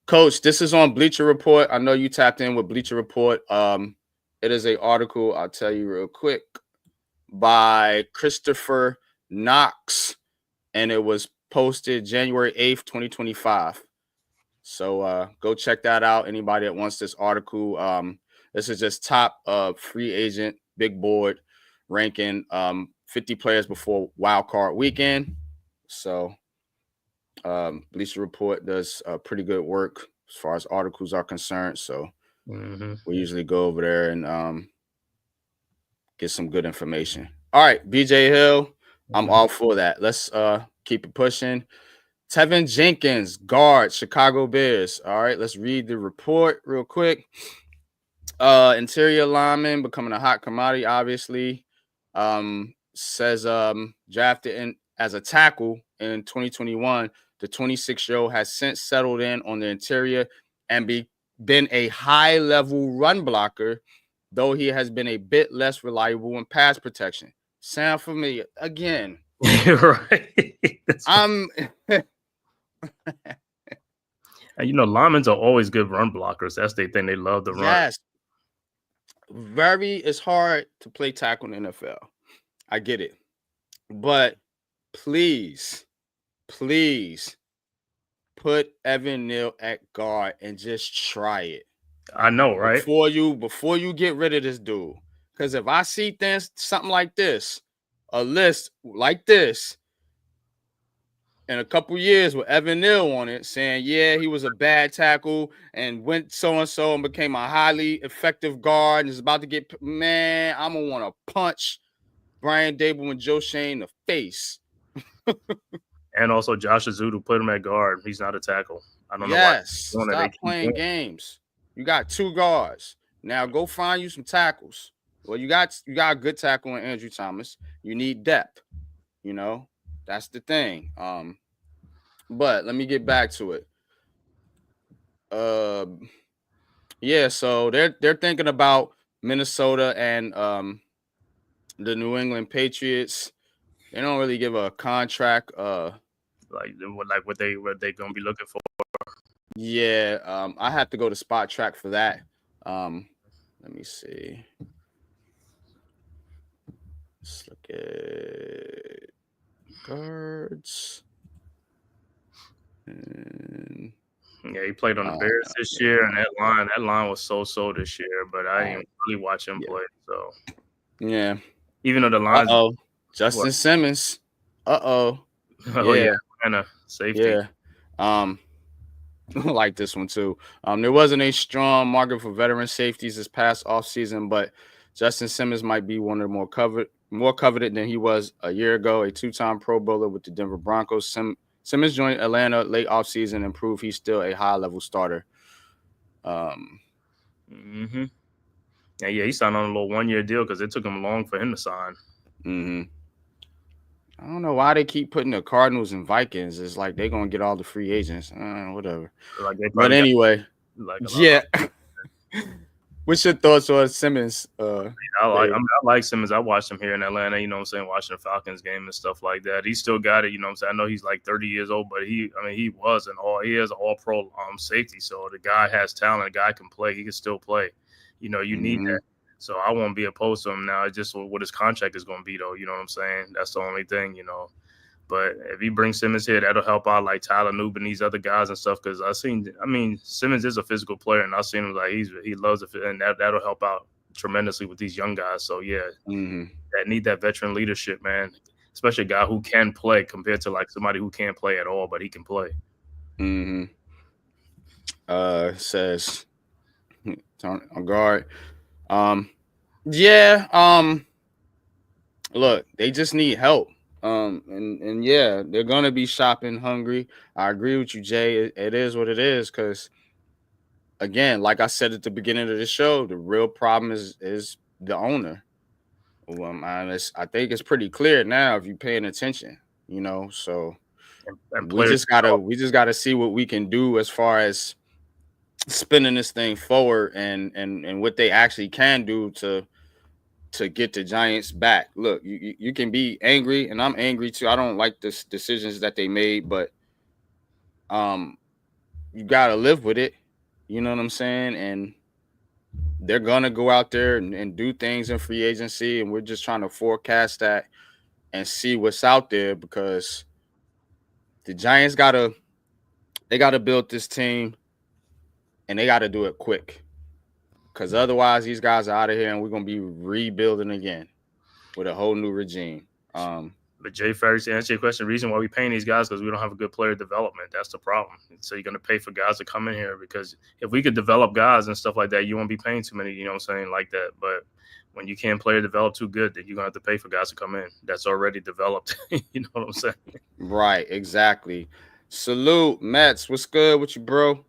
Coach, this is on Bleacher Report. I know you tapped in with Bleacher Report. It is an article, I'll tell you real quick, by Christopher Knox, and it was posted January 8th, 2025. So go check that out. Anybody that wants this article, this is just top free agent big board ranking 50 players before wild card weekend. So Bleacher Report does pretty good work as far as articles are concerned. So we usually go over there and get some good information. All right, BJ Hill, I'm all for that. Let's keep it pushing. Tevin Jenkins, guard, Chicago Bears. All right, let's read the report real quick. Interior lineman becoming a hot commodity, obviously. Says drafted as a tackle in 2021. The 26-year-old has since settled in on the interior and been a high-level run blocker, though he has been a bit less reliable in pass protection. Sound familiar? Again. Right. And linemen are always good run blockers. That's their thing. They love the run. Yes. It's hard to play tackle in the NFL. I get it. But please put Evan Neal at guard and just try it. I know, right? Before you get rid of this dude. Because if I see something like this, a list like this, in a couple years with Evan Neal on it, saying, yeah, he was a bad tackle and went so-and-so and became a highly effective guard and is about to get, man, I'm going to want to punch Brian Daboll and Joe Schoen in the face. And also Josh Azudu, put him at guard. He's not a tackle. I don't know why. Stop playing games. You got 2 guards. Now go find you some tackles. Well, you got a good tackle in Andrew Thomas. You need depth. That's the thing. But let me get back to it. Yeah, so they're thinking about Minnesota and the New England Patriots. They don't really give a contract. Like what they gonna be looking for. Yeah, I have to go to Spot Track for that. Let me see. Let's look at guards. And yeah, he played on the Bears this year, and that line was so this year. But I didn't really watch him play. So yeah, even though the line. Justin Simmons. Oh yeah, kind of safety. Yeah. I like this one too. There wasn't a strong market for veteran safeties this past offseason, but Justin Simmons might be one of the more coveted than he was a year ago. A 2-time Pro Bowler with the Denver Broncos. Simmons joined Atlanta late offseason and proved he's still a high-level starter. Yeah, he signed on a little 1-year deal because it took him long for him to sign. I don't know why they keep putting the Cardinals and Vikings. It's like they're going to get all the free agents. Whatever. But anyway, yeah. What's your thoughts on Simmons? I like Simmons. I watched him here in Atlanta, watching the Falcons game and stuff like that. He still got it, I know he's like 30 years old, but he is an all-pro safety. So the guy has talent. The guy can play. He can still play. You need that. So I won't be opposed to him now. It's just what his contract is going to be, though. You know what I'm saying? That's the only thing, But if he brings Simmons here, that'll help out like Tyler Newb and these other guys and stuff. Because Simmons is a physical player, and I've seen him like he loves it, and that'll help out tremendously with these young guys. So yeah, that need that veteran leadership, man. Especially a guy who can play compared to like somebody who can't play at all, but he can play. Says on guard. Look, they just need help. And yeah, they're gonna be shopping hungry. I agree with you, Jay. It is what it is, because again, like I said at the beginning of the show, the real problem is the owner. I think it's pretty clear now if you're paying attention, So we just gotta see what we can do as far as spinning this thing forward and what they actually can do to get the Giants back. Look, you can be angry, and I'm angry too. I don't like the decisions that they made, but you gotta live with it. You know what I'm saying? And they're gonna go out there and do things in free agency, and we're just trying to forecast that and see what's out there, because the Giants gotta build this team, and they gotta do it quick. Because otherwise, these guys are out of here, and we're going to be rebuilding again with a whole new regime. But Jay Ferris, to answer your question, the reason why we're paying these guys because we don't have a good player development. That's the problem. So you're going to pay for guys to come in here, because if we could develop guys and stuff like that, you won't be paying too many, like that. But when you can't player develop too good, then you're going to have to pay for guys to come in that's already developed. You know what I'm saying? Right, exactly. Salute, Mets. What's good with you, bro?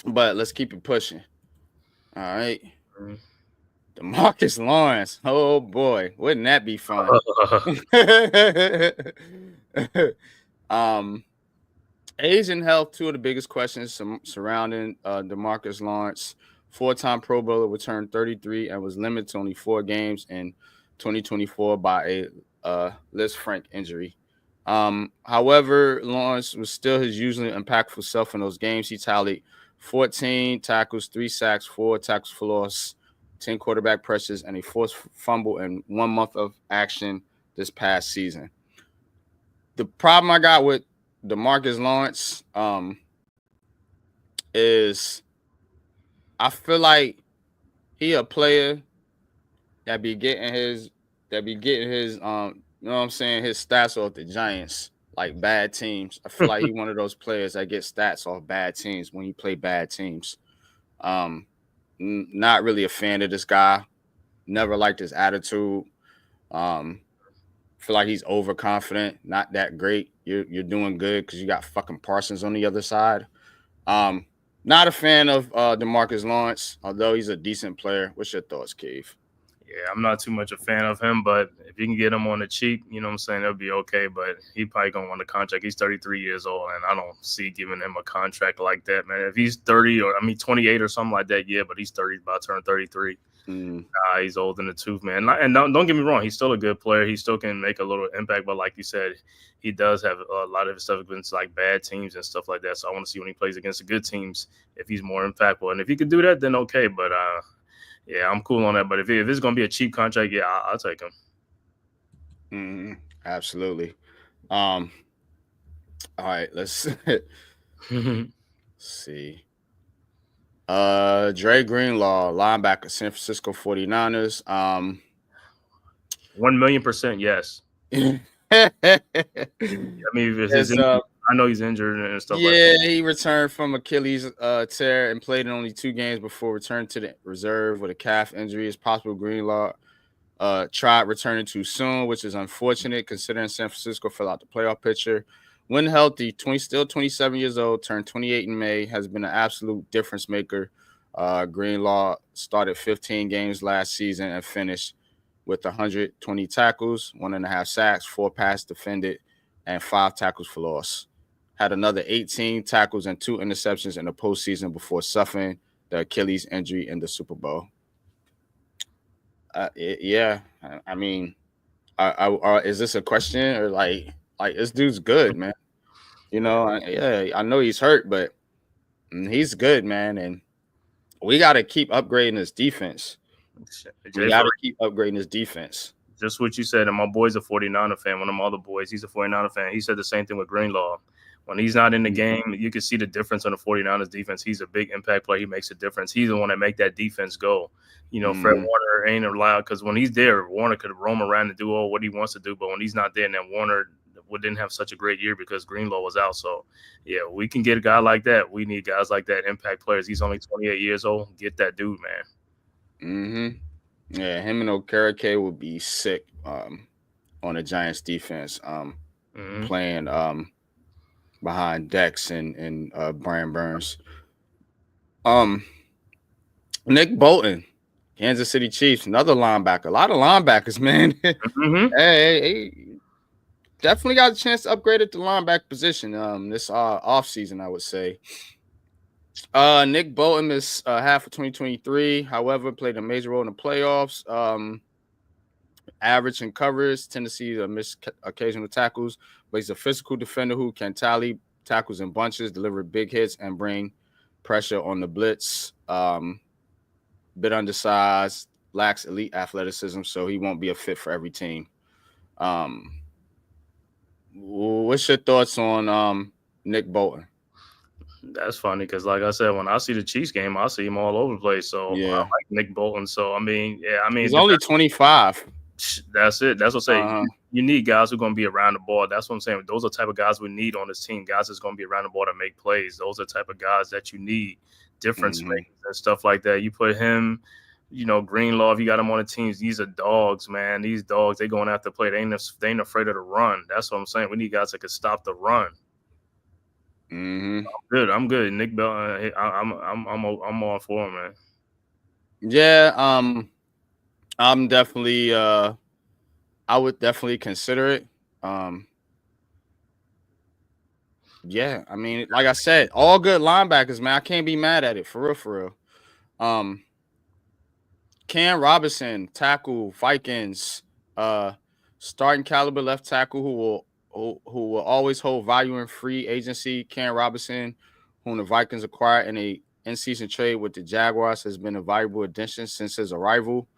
But let's keep it pushing. All right. DeMarcus Lawrence. Oh, boy. Wouldn't that be fun? Age and health, two of the biggest questions surrounding DeMarcus Lawrence. 4-time Pro Bowler, returned 33 and was limited to only 4 games in 2024 by a Liz Frank injury. However, Lawrence was still his usually impactful self in those games. He tallied 14 tackles, 3 sacks, 4 tackles for loss, 10 quarterback pressures, and a forced fumble in 1 month of action this past season. The problem I got with DeMarcus Lawrence is I feel like he a player that be getting his you know what I'm saying, his stats off the Giants, like bad teams. I feel like he one of those players that get stats off bad teams when he play bad teams. Not really a fan of this guy. Never liked his attitude. Feel like he's overconfident, not that great. You're doing good because you got fucking Parsons on the other side. Not a fan of DeMarcus Lawrence, although he's a decent player. What's your thoughts, Keith? Yeah, I'm not too much a fan of him, but if you can get him on the cheap, you know what I'm saying, that'll be okay. But he probably gonna want a contract. He's 33 years old, and I don't see giving him a contract like that, man. If he's 30 or 28 or something like that, yeah, but he's 30, about to turn 33. He's old in the tooth, man. And don't get me wrong, he's still a good player. He still can make a little impact, but like you said, he does have a lot of his stuff against like bad teams and stuff like that. So I want to see when he plays against the good teams if he's more impactful. And if he could do that, then okay. But yeah, I'm cool on that. But if it's going to be a cheap contract, yeah, I'll take him. Absolutely. All right, let's see. Dre Greenlaw, linebacker, San Francisco 49ers. 1,000,000% yes. I mean, I know he's injured and stuff like that. Yeah, he returned from Achilles tear and played in only 2 games before returning to the reserve with a calf injury. It's possible Greenlaw tried returning too soon, which is unfortunate considering San Francisco fell out the playoff picture. When healthy, still 27 years old, turned 28 in May, has been an absolute difference maker. Greenlaw started 15 games last season and finished with 120 tackles, 1.5 sacks, 4 pass defended, and 5 tackles for loss. Had another 18 tackles and 2 interceptions in the postseason before suffering the Achilles injury in the Super Bowl. Yeah, I mean, is this a question or like this dude's good, man? You know, yeah, I know he's hurt, but he's good, man, and we got to keep upgrading his defense. We got to keep upgrading his defense. Just what you said, and my boy's a 49er fan. One of my other boys, he's a 49er fan. He said the same thing with Greenlaw. When he's not in the game, you can see the difference on the 49ers defense. He's a big impact player. He makes a difference. He's the one that make that defense go. You know, Fred Warner ain't allowed because when he's there, Warner could roam around and do all what he wants to do. But when he's not there, then Warner didn't have such a great year because Greenlaw was out. So, yeah, we can get a guy like that. We need guys like that, impact players. He's only 28 years old. Get that dude, man. Yeah, him and Okereke would be sick on the Giants defense playing behind Dex and Brian Burns. Nick Bolton, Kansas City Chiefs, another linebacker. A lot of linebackers, man. Hey, definitely got a chance to upgrade at the linebacker position this offseason, I would say. Nick Bolton missed half of 2023. However, played a major role in the playoffs. Average in coverage, tendency to miss occasional tackles, but he's a physical defender who can tally tackles in bunches, deliver big hits, and bring pressure on the blitz. Bit undersized, lacks elite athleticism, so he won't be a fit for every team. What's your thoughts on Nick Bolton? That's funny because, like I said, when I see the Chiefs game, I see him all over the place. So I like Nick Bolton. So he's only 25. That's it. That's what I'm saying. You need guys who are going to be around the ball. That's what I'm saying. Those are the type of guys we need on this team. Guys that's going to be around the ball to make plays. Those are the type of guys that you need, difference makers and stuff like that. You put him, you know, Greenlaw, if you got him on the teams, these are dogs, man. These dogs, they going after play. They ain't afraid of the run. That's what I'm saying. We need guys that can stop the run. I'm good. Nick Bell, I'm all for him, man. Yeah, I'm definitely I would definitely consider it. Yeah, I mean, like I said, all good linebackers, man. I can't be mad at it, for real. Cam Robinson, tackle, Vikings, starting caliber left tackle who will always hold value in free agency. Cam Robinson, whom the Vikings acquired in a in-season trade with the Jaguars, has been a valuable addition since his arrival.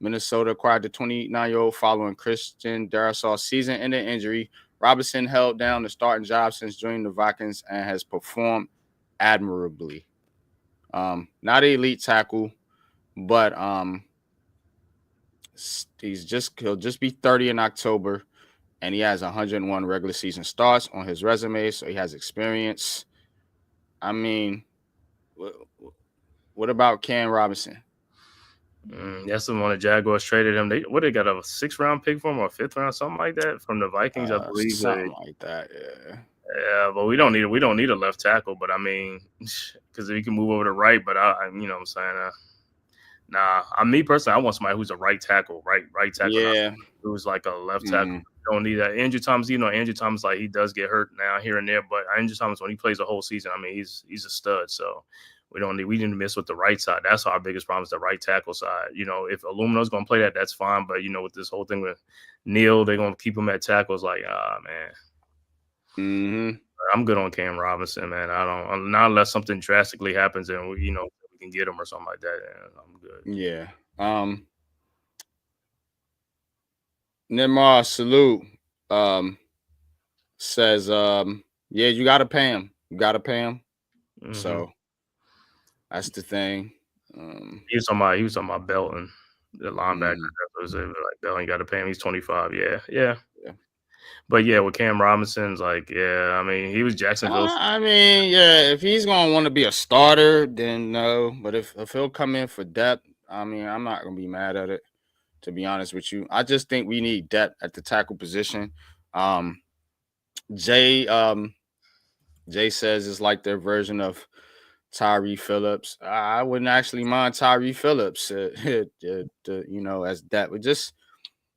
Minnesota acquired the 29-year-old following Christian Darrisaw's season-ending injury. Robinson held down the starting job since joining the Vikings and has performed admirably. Not an elite tackle, but he'll just be 30 in October, and he has 101 regular season starts on his resume, so he has experience. I mean, what about Cam Robinson? That's the one the Jaguars traded him. They got a 6th-round pick for him or a 5th-round, something like that from the Vikings, I believe. Something like that, yeah. Yeah, but we don't need a left tackle. But I mean, because he can move over to right. But I you know what I'm saying. Me personally, I want somebody who's a right tackle, right tackle. Yeah, who's like a left tackle. Don't need that. Andrew Thomas, Andrew Thomas, like he does get hurt now here and there, but Andrew Thomas, when he plays a whole season, I mean, he's a stud. So we need to miss with the right side. That's our biggest problem is the right tackle side. If Illumina's gonna play that, that's fine. But with this whole thing with Neal, they're gonna keep him at tackles. Like, man. I'm good on Cam Robinson, man. I don't, not unless something drastically happens and we can get him or something like that. I'm good. Yeah. Nimar Salute says, yeah, you gotta pay him. So that's the thing. He was talking about Belton, the linebacker. Was like Belton, got to pay him. He's 25. Yeah. But yeah, with Cam Robinson's like, yeah, I mean, he was Jacksonville. I mean, yeah, if he's gonna want to be a starter, then no. But if he'll come in for depth, I mean, I'm not gonna be mad at it. To be honest with you, I just think we need depth at the tackle position. Jay says it's like their version of Tyree Phillips. I wouldn't actually mind Tyree Phillips, as depth. We just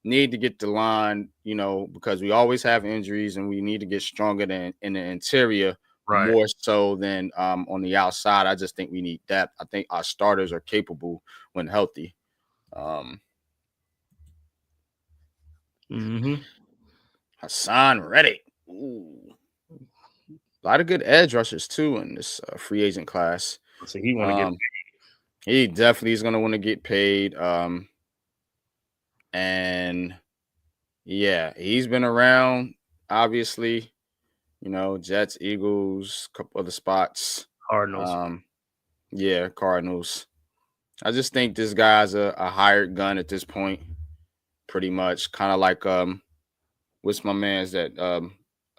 need to get the line, because we always have injuries and we need to get stronger in the interior more so than on the outside. I just think we need depth. I think our starters are capable when healthy. Hassan Reddick. Ooh. A lot of good edge rushers too in this free agent class. So he want to get paid. He definitely is going to want to get paid. And yeah, he's been around, obviously, Jets, Eagles, a couple other spots. Cardinals. Cardinals. I just think this guy's a hired gun at this point, pretty much. Kind of like what's my man's that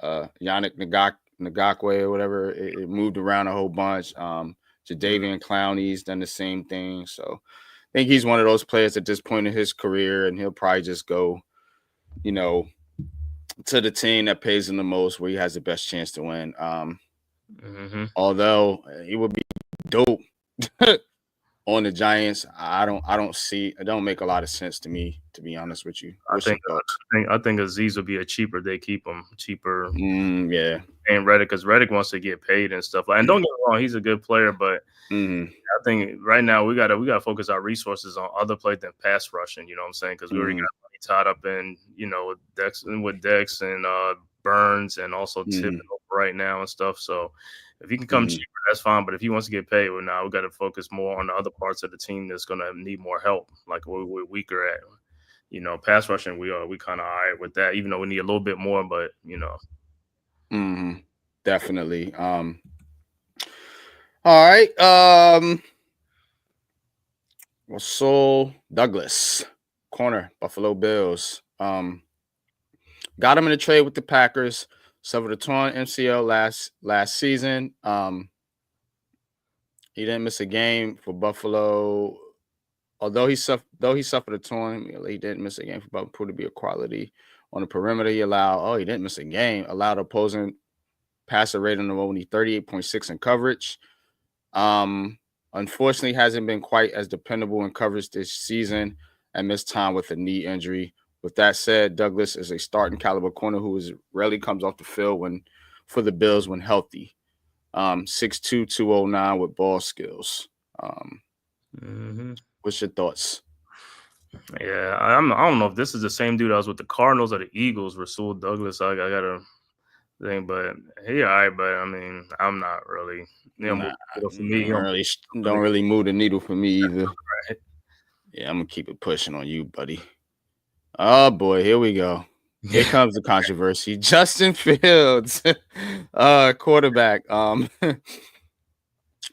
Yannick Ngakwe or whatever. It moved around a whole bunch. Jadeveon Clowney's done the same thing. So I think he's one of those players at this point in his career, and he'll probably just go, to the team that pays him the most, where he has the best chance to win. Although he would be dope on the Giants, I don't see. It don't make a lot of sense to me, to be honest with you. I think Aziz will be a cheaper. They keep him cheaper. Yeah. And Reddick, because Reddick wants to get paid and stuff. And don't get me wrong, he's a good player, but I think right now we gotta focus our resources on other players than pass rushing. You know what I'm saying? Because we already got money tied up in with Dex and Burns and also Tip right now and stuff. So if he can come cheaper, that's fine. But if he wants to get paid, we got to focus more on the other parts of the team that's going to need more help. Like we're weaker at, pass rushing. We kind of all right with that, even though we need a little bit more. But definitely. All right. Rasul Douglas, corner, Buffalo Bills. Got him in a trade with the Packers. Suffered a torn MCL last season. He didn't miss a game for Buffalo. Although he suffered a torn, he didn't miss a game for Buffalo. Proved to be a quality on the perimeter. He didn't miss a game. Allowed opposing passer rating of only 38.6 in coverage. Unfortunately, hasn't been quite as dependable in coverage this season and missed time with a knee injury. With that said, Douglas is a starting caliber corner who rarely comes off the field for the Bills when healthy. 6'2", 209 with ball skills. What's your thoughts? Yeah, I don't know if this is the same dude I was with the Cardinals or the Eagles, Rasul Douglas. I gotta think, but he all right. But I mean, I'm not really. Nah, For me, don't really move the needle for me either. Yeah, I'm gonna keep it pushing on you, buddy. Oh boy, here we go. Here comes the controversy. Justin Fields, quarterback.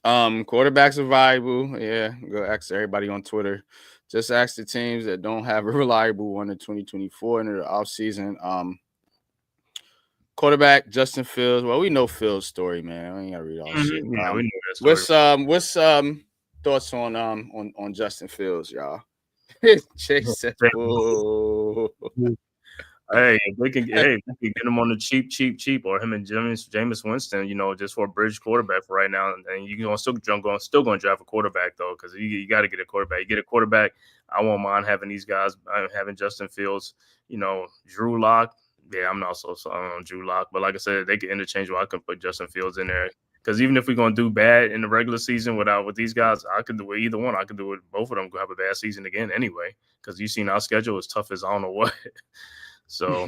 Quarterbacks are valuable. Yeah, go ask everybody on Twitter. Just ask the teams that don't have a reliable one in 2024 into the offseason. Quarterback Justin Fields. Well, we know Fields' story, man. I ain't gotta read all shit. Yeah, we know that story. What's thoughts on Justin Fields, y'all? Chase said, "Whoa." Hey, if we can get him on the cheap, or him and Jameis Winston, just for a bridge quarterback for right now, and you can still going to draft a quarterback though, because you got to get a quarterback. You get a quarterback. I won't mind having these guys, having Justin Fields, Drew Lock. Yeah, I'm not so on Drew Lock, but like I said, they can interchangeable. I can put Justin Fields in there. Because even if we're gonna do bad in the regular season with these guys, I could do either one. I could do it. Both of them could have a bad season again anyway. Because you've seen our schedule is tough as I don't know what. So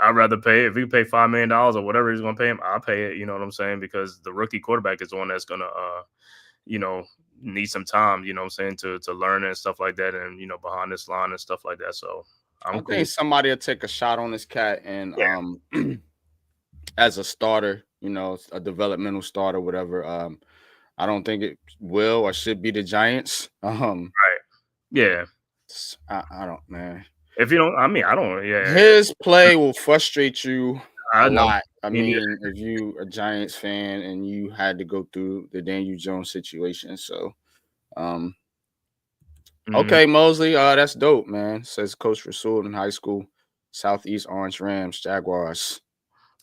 I'd rather pay if we pay $5 million or whatever he's going to pay him. I'll pay it. You know what I'm saying? Because the rookie quarterback is the one that's going to, need some time. You know what I'm saying, to learn and stuff like that, and behind this line and stuff like that. So I think somebody will take a shot on this cat and as a starter, a developmental starter, whatever. I don't think it will or should be the Giants. Right. Yeah. I don't, man. If you don't, I mean, I don't. Yeah. His play will frustrate you a know. lot. I mean, if you a Giants fan and you had to go through the Daniel Jones situation, so okay, Mosley, that's dope, man. Says Coach Rasul in high school, Southeast Orange Rams, Jaguars.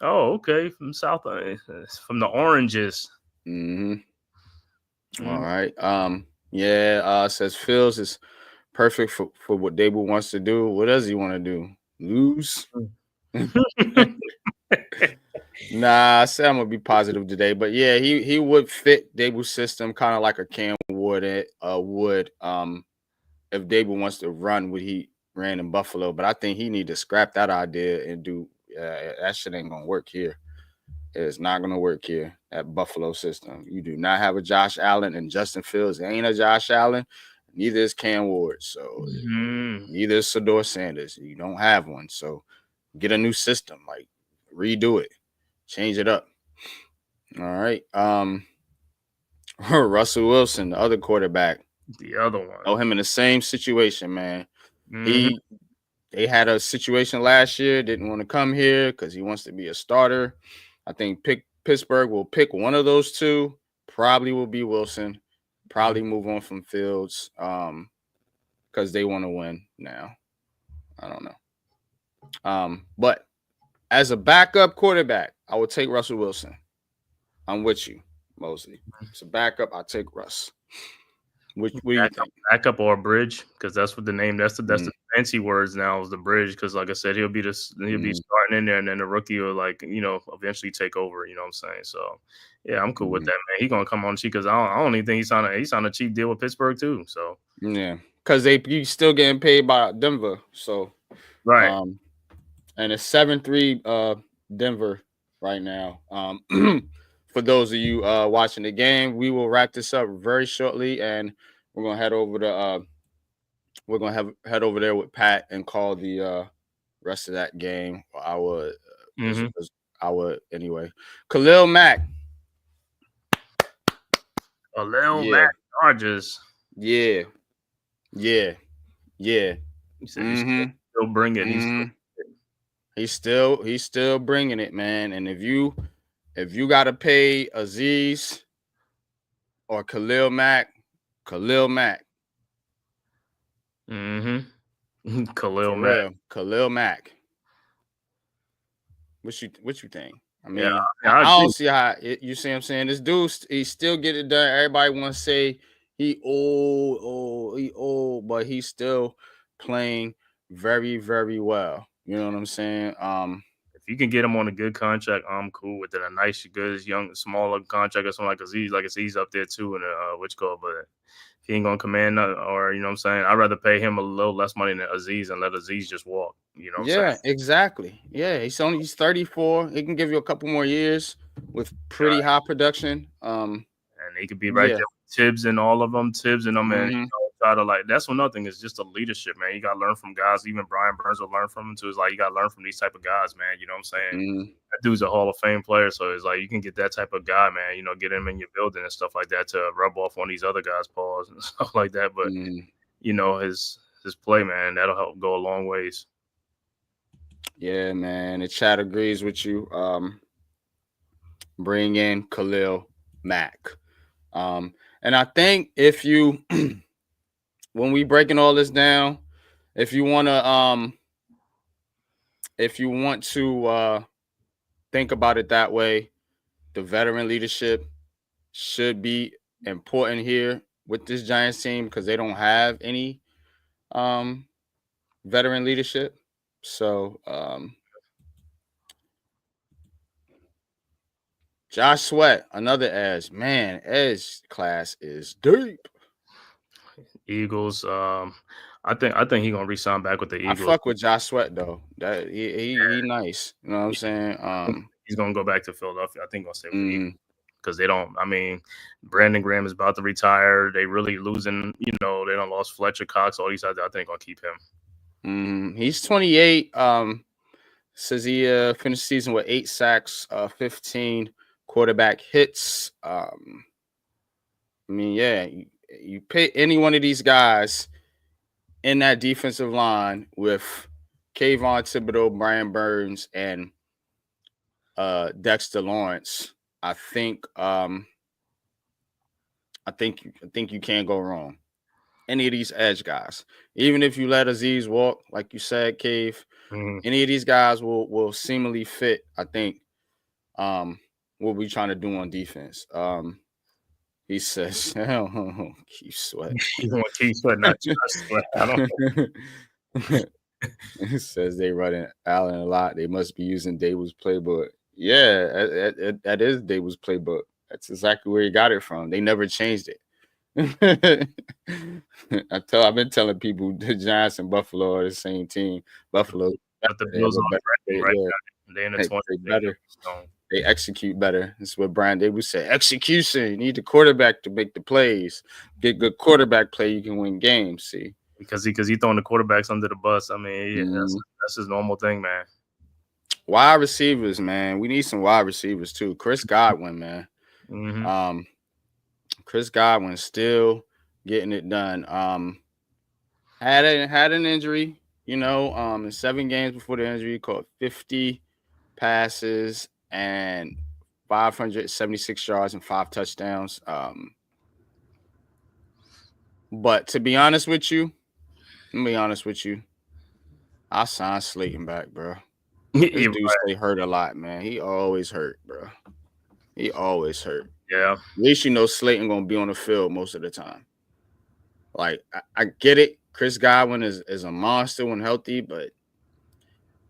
Oh, okay, from from the Oranges. All right. Says Fields is perfect for what Daboll wants to do. What does he want to do? Lose? Nah, I said I'm gonna be positive today, but yeah, he would fit Daboll's system kind of like a Cam would if Daboll wants to run what he ran in Buffalo. But I think he need to scrap that idea and do that shit ain't gonna work here. It's not gonna work here at Buffalo system. You do not have a Josh Allen, and Justin Fields ain't a Josh Allen. Neither is Cam Ward. So neither is Sador Sanders. You don't have one. So get a new system, like redo it, change it up. All right. Russell Wilson, the other quarterback. The other one. Oh, him in the same situation, man. They had a situation last year, didn't want to come here because he wants to be a starter. I think Pittsburgh will pick one of those two. Probably will be Wilson. Probably move on from Fields because they want to win now. I don't know. But as a backup quarterback, I would take Russell Wilson. I'm with you, Mosley. As a backup, I'll take Russ. What do you think? Backup or a bridge? Because that's what the name. That's the fancy words now is the bridge. Because like I said, he'll be starting in there, and then the rookie will eventually take over. You know what I'm saying? So yeah, I'm cool with that, man. He's gonna come on cheap because I don't even think he signed a cheap deal with Pittsburgh too. So yeah, because you still getting paid by Denver. So right, and it's 7-3 Denver right now. For those of you watching the game, we will wrap this up very shortly, and we're gonna head over to head over there with Pat and call the rest of that game. I would anyway. Khalil Mack. Mack Chargers. Yeah. He said still bring it. He's still bringing it, man. And if you gotta pay Aziz or Khalil Mack. Khalil Mack. Khalil Mack. What you think? I mean, yeah, I don't see how you see what I'm saying. This dude, he still get it done. Everybody want to say he old, but he's still playing very, very well. You know what I'm saying? If you can get him on a good contract, I'm cool with it. A nice, good, young, smaller contract or something like Aziz. Like Aziz up there too, and but he ain't gonna command or you know what I'm saying. I'd rather pay him a little less money than Aziz and let Aziz just walk. You know what I'm saying? Exactly. Yeah, he's 34. He can give you a couple more years with pretty high production. And he could be right there with Tibbs and all of them, and try to that's another thing is just the leadership, man. You gotta learn from guys. Even Brian Burns will learn from him too. It's like you gotta learn from these type of guys, man. You know what I'm saying? That dude's a Hall of Fame player, so it's like you can get that type of guy, man. You know, get him in your building and stuff like that to rub off on these other guys' paws and stuff like that. But you know, his play, man, that'll help go a long ways. Yeah, man. The chat agrees with you. Bring in Khalil Mack. And I think if you when we breaking all this down, if you want to think about it that way, the veteran leadership should be important here with this Giants team because they don't have any veteran leadership. So Josh Sweat, another edge. Man, edge class is deep. Eagles. I think he's gonna re-sign back with the Eagles. I fuck with Josh Sweat though. That he nice. You know what I'm saying? He's gonna go back to Philadelphia. I think he's gonna stay with the Eagles because they don't. I mean, Brandon Graham is about to retire. They really losing. You know, they don't lost Fletcher Cox. All these guys. I think gonna keep him. He's 28. Says he finished the season with 8 sacks, 15 quarterback hits. I mean, yeah, you pay any one of these guys in that defensive line with Kayvon Thibodeau, Brian Burns, and Dexter Lawrence. I think you can't go wrong. Any of these edge guys, even if you let Aziz walk, like you said, Cave, any of these guys will seemingly fit. I think what we're trying to do on defense. He says, keep sweating. You want Keith Sweat, not just Sweat. I don't know. He says they running Allen a lot. They must be using Daboll's playbook. Yeah, that is Daboll's playbook. That's exactly where he got it from. They never changed it. I've been telling people the Giants and Buffalo are the same team. Buffalo, but the Bills are better, right? Yeah. They in the 20s. Better. They execute better. That's what Brian Daboll said. Execution. You need the quarterback to make the plays. Get good quarterback play, you can win games. See, because he throwing the quarterbacks under the bus. I mean, that's his normal thing, man. Wide receivers, man. We need some wide receivers too. Chris Godwin, man. Chris Godwin still getting it done. Had an injury, you know. In 7 games before the injury, he caught 50 passes and 576 yards and 5 touchdowns. But to be honest with you, I signed Slayton back, bro. This dude stay hurt a lot, man. He always hurt, bro. He always hurt. Yeah. At least you know Slayton gonna be on the field most of the time. Like I get it. Chris Godwin is a monster when healthy, but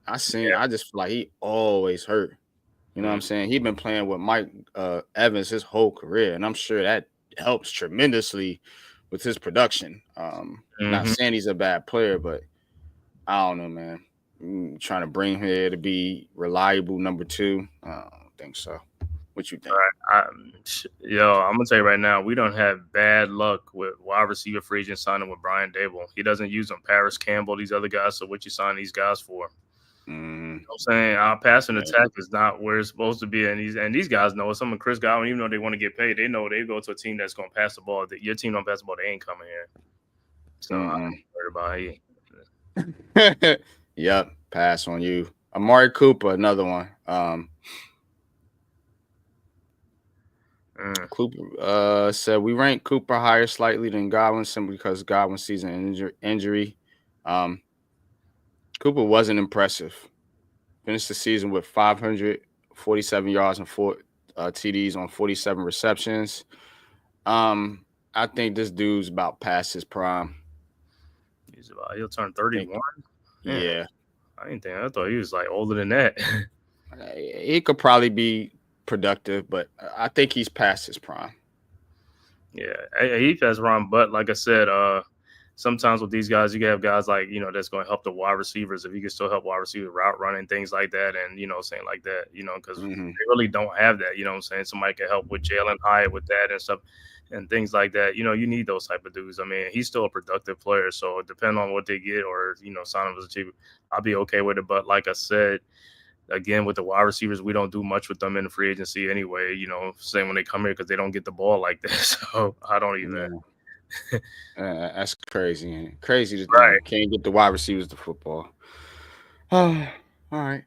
I just feel like he always hurt. You know what I'm saying? He's been playing with Mike Evans his whole career, and I'm sure that helps tremendously with his production. Not saying he's a bad player, but I don't know, man. Trying to bring him here to be reliable number 2. I don't think so. What you think? All right. I'm gonna tell you right now, we don't have bad luck with wide receiver free agent signing with Brian Daboll. He doesn't use them. Paris Campbell, these other guys. So what you sign these guys for? You know what I'm saying? Our passing attack is not where it's supposed to be, and these guys know it. Some of Chris Godwin, even though they want to get paid, they know they go to a team that's going to pass the ball. Your team don't pass the ball, they ain't coming here. So I'm worried about it. Yep, pass on you. Amari Cooper, another one. Cooper said we rank Cooper higher slightly than Godwin simply because Godwin's season injury. Cooper wasn't impressive. Finished the season with 547 yards and 4 TDs on 47 receptions. I think this dude's about past his prime. He'll turn 31. Yeah. I thought he was like older than that. He could probably be productive, but I think he's past his prime. Yeah, he has run, but like I said, sometimes with these guys, you can have guys like, that's going to help the wide receivers. If you can still help wide receivers route running, things like that, and saying like that, because they really don't have that. I'm saying somebody can help with Jalen Hyatt with that and stuff and things like that. You need those type of dudes. I mean, he's still a productive player, so depending on what they get or sign him as a cheap, I'll be okay with it. But like I said, again, with the wide receivers, we don't do much with them in the free agency anyway, same when they come here because they don't get the ball like this. So I don't even. That's crazy. Crazy to Right. Can't get the wide receivers to football. All right.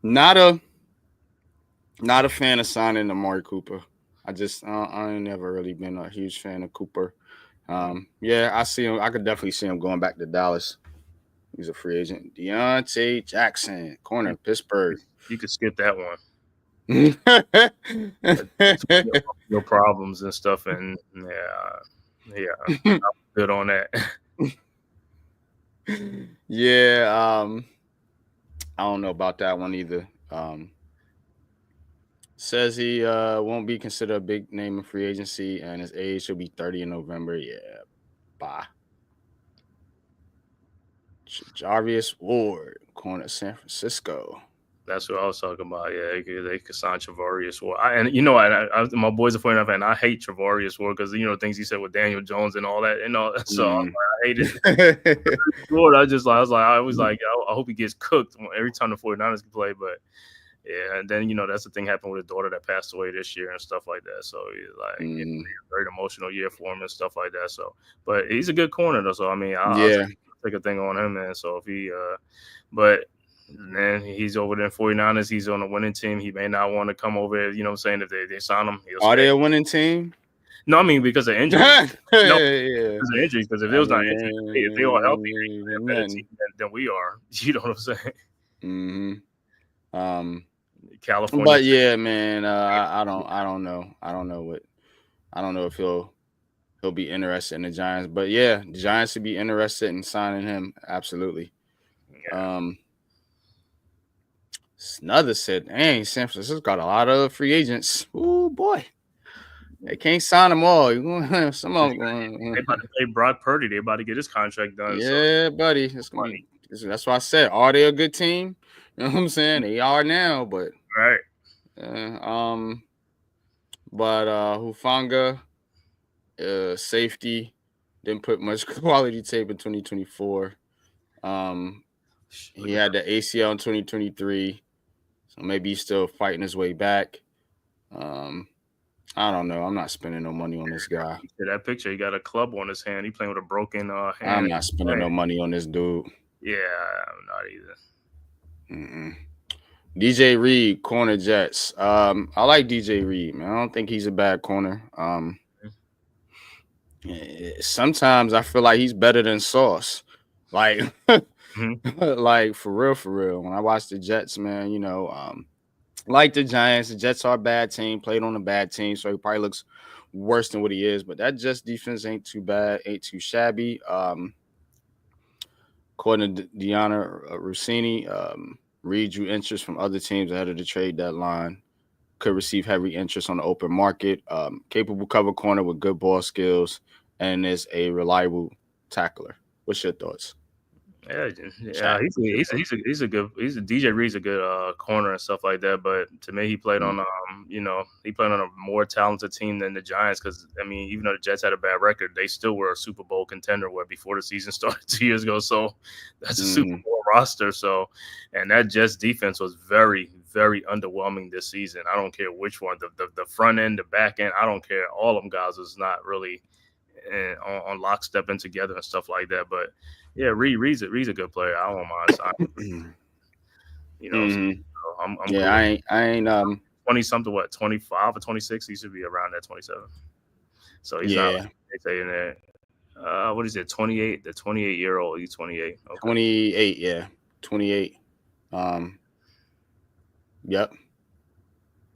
Not a fan of signing Amari Cooper. I ain't never really been a huge fan of Cooper. Yeah, I see him. I could definitely see him going back to Dallas. He's a free agent. Deontay Jackson, corner, Pittsburgh. You could skip that one. No problems and stuff, and yeah, I'm good on that. Yeah, I don't know about that one either. Says he won't be considered a big name in free agency, and his age will be 30 in November. Yeah, bye. Jarvis Ward, corner, San Francisco. That's what I was talking about. Yeah, they could sign Travarius Ward. My boy's a 49 fan. I hate Travarius Ward because things he said with Daniel Jones and all that. So I hate it. Ward, I was like, I hope he gets cooked every time the 49ers can play. But yeah, and then that's the thing happened with his daughter that passed away this year and stuff like that. So it's very emotional year for him and stuff like that. So, but he's a good corner though. So I mean, I'll take a thing on him, man. So if he, but. Man, he's over there in 49ers. He's on a winning team. He may not want to come over. If if they sign him, are they a winning team? No, I mean because of injuries. Because of injuries. Because if it was not injuries, if they are healthy, they're a better team than we are. You know what I'm saying? California. But yeah, man, I don't know. I don't know if he'll be interested in the Giants. But yeah, the Giants would be interested in signing him. Absolutely. Yeah. Another said, dang, San Francisco's got a lot of free agents. Oh boy. They can't sign them all. Some of them going. They about to pay Brock Purdy. They about to get his contract done. Yeah, buddy. That's why I said, are they a good team? You know what I'm saying? They are now, but right. But Hufanga, safety, didn't put much quality tape in 2024. He had the ACL in 2023. So maybe he's still fighting his way back. I don't know. I'm not spending no money on this guy. That picture, he got a club on his hand. He playing with a broken hand. I'm not spending no money on this dude. Yeah, I'm not either. DJ Reed, corner Jets. I like DJ Reed, man. I don't think he's a bad corner. Sometimes I feel like he's better than Sauce. Like, like for real. When I watch the Jets, man, like the Giants, the Jets are a bad team, played on a bad team, so he probably looks worse than what he is. But that Jets defense ain't too bad, ain't too shabby. According to Deanna Rossini, Reed drew interest from other teams ahead of the trade deadline. Could receive heavy interest on the open market. Capable cover corner with good ball skills, and is a reliable tackler. What's your thoughts? Yeah, he's a good. DJ Reed's a good corner and stuff like that. But to me, he played on he played on a more talented team than the Giants. Because I mean, even though the Jets had a bad record, they still were a Super Bowl contender before the season started 2 years ago. So that's a Super Bowl roster. So, and that Jets defense was very, very underwhelming this season. I don't care which one, the front end, the back end. I don't care. All of them guys was not really on lockstep and together and stuff like that. But yeah, Reed's a good player. I don't mind signing. So I'm yeah, cool. I ain't 20 something, 25 or 26. He should be around that 27. So he's not like they say in there. What is it? 28. The 28-year-old. He's 28. Okay. 28. Yeah, 28. Yep.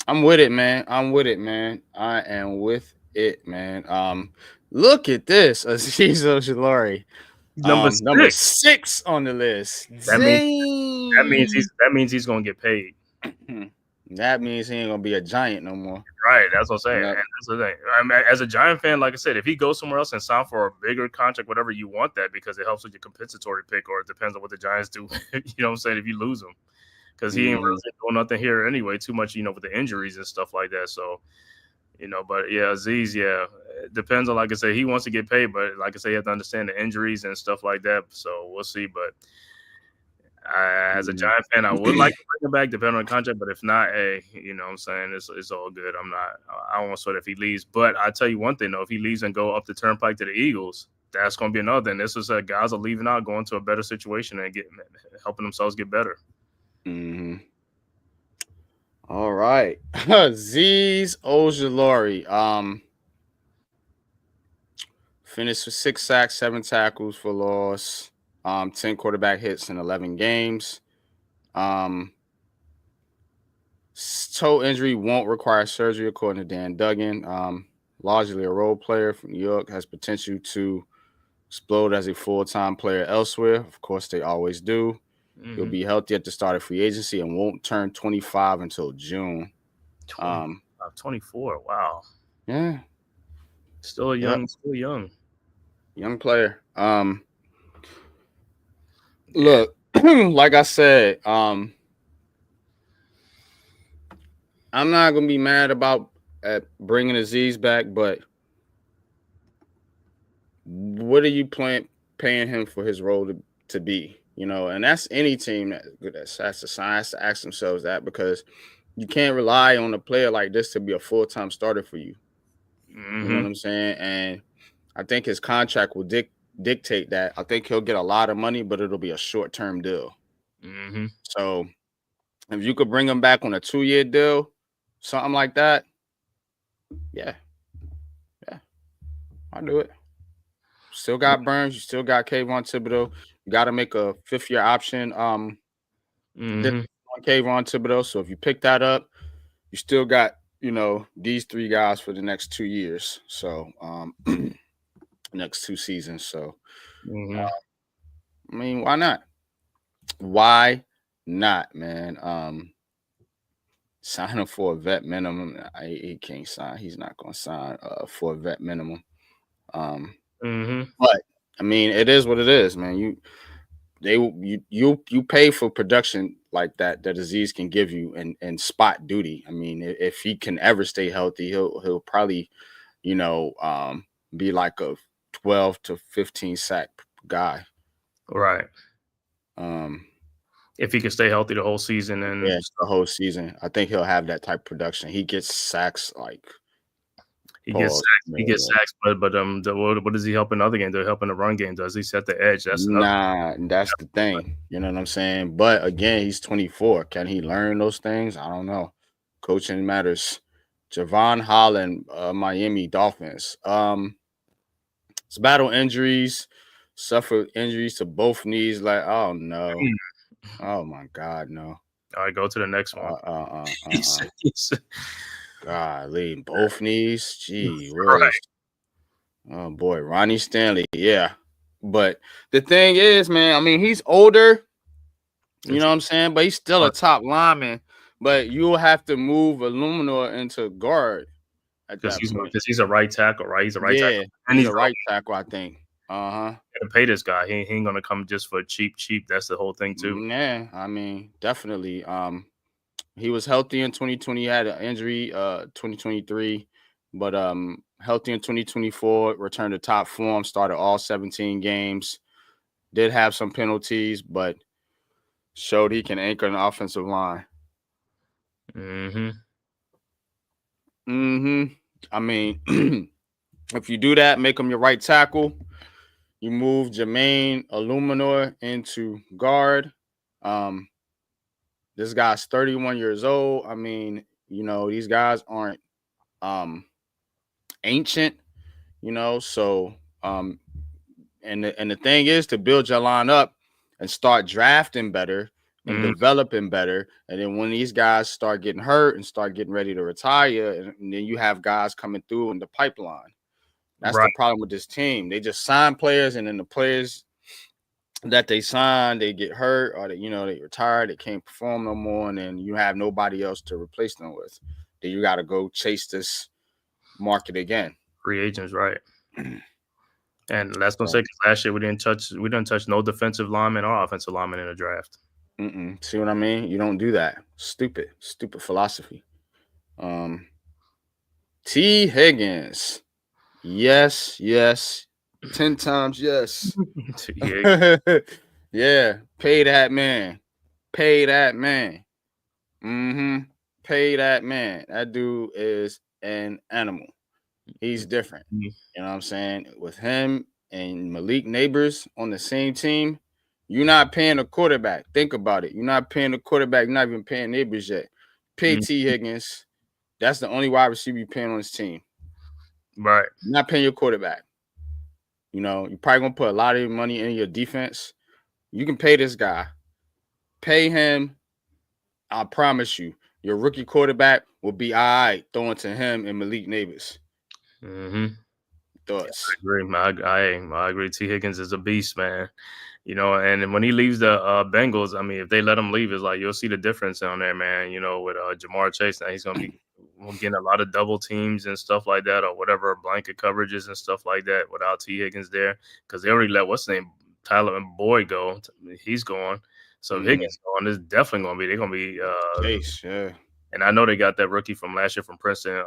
I'm with it, man. I am with it, man. Look at this, Aziz Ojulari. Number 6 on the list. That means he's gonna get paid. That means he ain't gonna be a Giant no more. Right, that's what I'm saying. And that's the thing. I mean, as a Giant fan, like I said, if he goes somewhere else and sign for a bigger contract, whatever, you want that because it helps with your compensatory pick, or it depends on what the Giants do. You know what I'm saying? If you lose him, because he ain't really doing nothing here anyway. Too much, with the injuries and stuff like that. So, but yeah, Aziz, it depends on, like I said, he wants to get paid, but like I said, you have to understand the injuries and stuff like that. So we'll see, but. As a Giant fan, I would like to bring him back, depending on the contract. But if not, hey, what I'm saying, it's all good. I don't want to sweat if he leaves. But I tell you one thing though, if he leaves and go up the turnpike to the Eagles, that's going to be another thing. This is guys are leaving out, going to a better situation and helping themselves get better. Mm-hmm. All right, Azeez Ojulari, finished with 6 sacks, 7 tackles for loss. 10 quarterback hits in 11 games. Toe injury won't require surgery, according to Dan Duggan. Largely a role player from New York, has potential to explode as a full-time player elsewhere. Of course, they always do. Mm-hmm. He'll be healthy at the start of free agency and won't turn 25 until June. 24. Wow. Yeah. Still young. Young player. Look, like I said, I'm not gonna be mad about bringing Azeez back, but what are you paying him for his role to be? And that's any team that has to ask themselves that, because you can't rely on a player like this to be a full-time starter for you. Mm-hmm. You know what I'm saying? And I think his contract will dictate that. I think he'll get a lot of money, but it'll be a short-term deal. Mm-hmm. So if you could bring him back on a 2-year deal, something like that, yeah, I'll do it. Still got Burns, you still got Kayvon Thibodeau. You got to make a 5th-year option. On Kayvon Thibodeau. So if you pick that up, you still got these 3 guys for the next 2 years. So next 2 seasons. So I mean, why not? Why not, man? Sign him for a vet minimum. He can't sign. He's not going to sign for a vet minimum. But I mean, it is what it is, man. You pay for production like that Azeez can give you in spot duty. I mean, if he can ever stay healthy, he'll probably be like a 12 to 15 sack guy. Right. If he can stay healthy the whole season, the whole season, I think he'll have that type of production. He gets sacks like. He gets sacks, but what is he helping other games? They're helping the run game. Does he set the edge? That's the thing. You know what I'm saying? But again, he's 24. Can he learn those things? I don't know. Coaching matters. Javon Holland, Miami Dolphins. It's battle injuries, suffered injuries to both knees. Like, oh no. Oh my God, no. All right, go to the next one. Golly, both knees. Gee, right. Oh boy, Ronnie Stanley. Yeah. But the thing is, man, I mean, he's older. You know what I'm saying? But he's still a top lineman. But you'll have to move Illuminor into guard at that point. Because he's a right tackle, right? He's a right tackle. And he's a right tackle, I think. To pay this guy. He ain't gonna come just for cheap. That's the whole thing too. Yeah, I mean, definitely. He was healthy in 2020. He had an injury 2023, but healthy in 2024, returned to top form, started all 17 games, did have some penalties, but showed he can anchor an offensive line. I mean, if you do that, make him your right tackle. You move Jermaine Illuminor into guard. This guy's 31 years old. I mean, these guys aren't ancient, so and the thing is to build your line up and start drafting better and developing better. And then when these guys start getting hurt and start getting ready to retire, and then you have guys coming through in the pipeline. That's the problem with this team. They just sign players, and then the players that they signed, they get hurt, or they retire, they can't perform no more, and then you have nobody else to replace them with. Then you got to go chase this market again. Free agents, right? And that's gonna say, because last year we didn't touch no defensive lineman or offensive lineman in the draft. See what I mean? You don't do that. Stupid philosophy. T. Higgins. Yes. 10 times yes. Yeah. Pay that man. Pay that man. Pay that man. That dude is an animal. He's different. You know what I'm saying? With him and Malik Neighbors on the same team, you're not paying a quarterback. Think about it. You're not paying a quarterback. You're not even paying Neighbors yet. Pay T. Higgins. That's the only wide receiver you're paying on this team. Right. You're not paying your quarterback. You're probably going to put a lot of your money in your defense. You can pay this guy. Pay him. I promise you, your rookie quarterback will be all right throwing to him and Malik Neighbors. Thoughts? I agree. T. Higgins is a beast, man. And when he leaves the Bengals, I mean, if they let him leave, it's like you'll see the difference on there, man. With Jamar Chase, now he's gonna be getting a lot of double teams and stuff like that, or whatever, blanket coverages and stuff like that without T. Higgins there, because they already let Tyler and Boyd go. He's gone, so Higgins gone. They're gonna be Chase, yeah. And I know they got that rookie from last year from Princeton,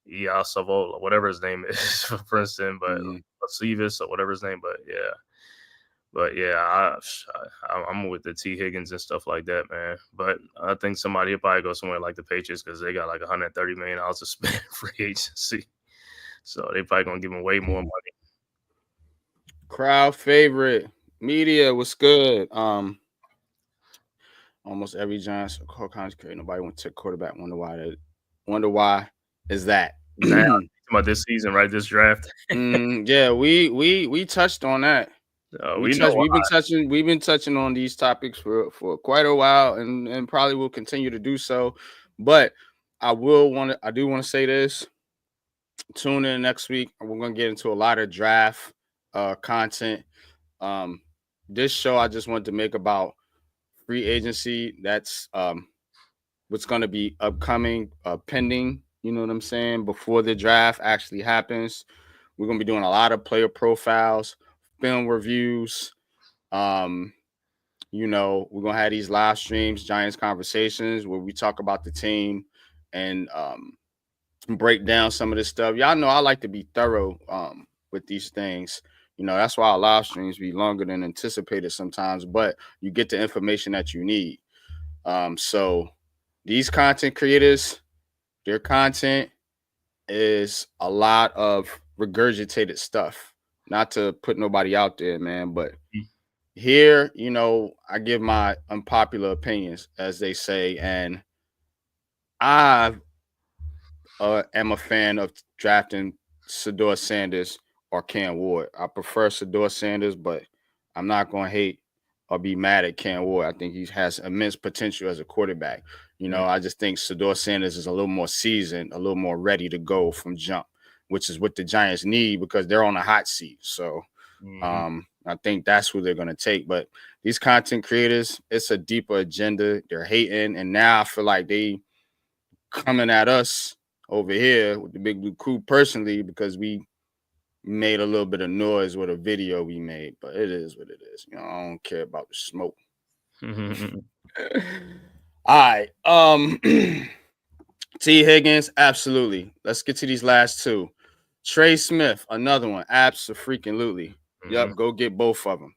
Savola, whatever his name is for Princeton, but Seavis or whatever his name, but yeah, I'm with the T. Higgins and stuff like that, man. But I think somebody will probably go somewhere like the Patriots, because they got like $130 million to spend free agency, so they probably gonna give them way more money. Crowd favorite media was good. Almost every Giants content nobody went to quarterback. Wonder why is that? About this season, right? This draft. Yeah, we touched on that. We've been touching on these topics for quite a while, and probably will continue to do so. But I do want to say this. Tune in next week. We're gonna get into a lot of draft content. This show I just wanted to make about free agency. That's what's gonna be upcoming, pending. You know what I'm saying? Before the draft actually happens, we're gonna be doing a lot of player profiles, film reviews. We're gonna have these live streams, Giants Conversations, where we talk about the team and break down some of this stuff. Y'all know I like to be thorough with these things. That's why our live streams be longer than anticipated sometimes, but you get the information that you need. So these content creators, their content is a lot of regurgitated stuff. Not to put nobody out there, man, but here, I give my unpopular opinions, as they say, and I am a fan of drafting Shedeur Sanders or Cam Ward. I prefer Shedeur Sanders, but I'm not going to hate or be mad at Cam Ward. I think he has immense potential as a quarterback. I just think Shedeur Sanders is a little more seasoned, a little more ready to go from jump, which is what the Giants need because they're on a hot seat. So I think that's who they're going to take. But these content creators, it's a deeper agenda. They're hating. And now I feel like they coming at us over here with the Big Blue Crew personally because we made a little bit of noise with a video we made. But it is what it is. I don't care about the smoke. All right. T. Higgins, absolutely. Let's get to these last two. Trey Smith, another one. Abso-freaking-lutely. Yep, go get both of them.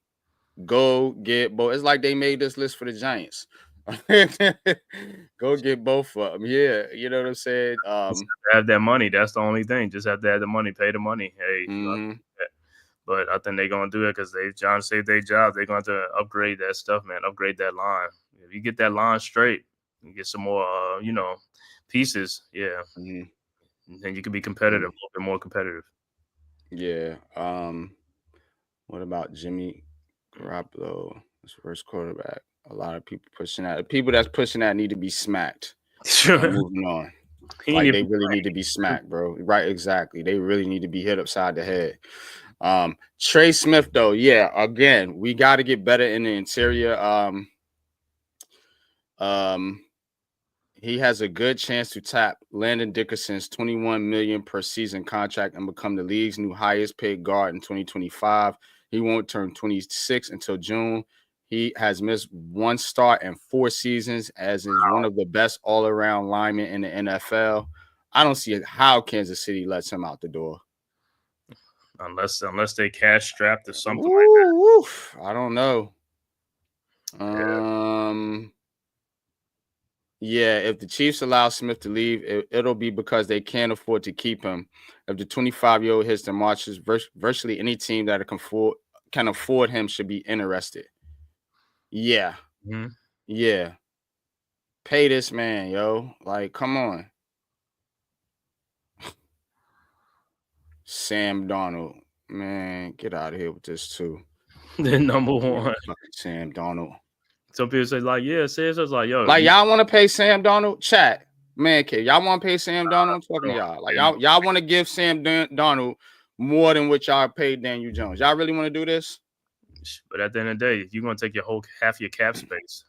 Go get both. It's like they made this list for the Giants. Go get both of them. Yeah, you know what I'm saying? Have that money. That's the only thing. Just have to have the money. Pay the money. Hey, but I think they're going to do it because John saved their job. They're going to upgrade that stuff, man. Upgrade that line. If you get that line straight, you get some more, pieces. Yeah. Then you can be competitive, a little bit more competitive. Yeah. What about Jimmy Garoppolo, his first quarterback? A lot of people pushing that. The people that's pushing that need to be smacked. Moving on. Like they really need to be smacked, bro. Right, exactly. They really need to be hit upside the head. Trey Smith, though, yeah, again, we got to get better in the interior. He has a good chance to tap Landon Dickerson's $21 million per season contract and become the league's new highest paid guard in 2025. He won't turn 26 until June. He has missed one start in 4 seasons, as is one of the best all-around linemen in the NFL. I don't see how Kansas City lets him out the door. Unless they cash strapped or something like that. I don't know. Yeah, if the Chiefs allow Smith to leave, it'll be because they can't afford to keep him. If the 25-year-old hits the marches, virtually any team that can afford him should be interested. Yeah. Mm-hmm. Yeah. Pay this man, yo. Like, come on. Sam Darnold. Man, get out of here with this, too. They're number one. Fucking Sam Darnold. Some people say, like, yeah, Sam's like, yo. Like, y'all want to pay Sam Darnold? Chat. Man, kid, y'all want to pay Sam Darnold? I'm talking to y'all. Like, y'all want to give Sam Darnold more than what y'all paid Daniel Jones. Y'all really want to do this? But at the end of the day, you're going to take half your cap space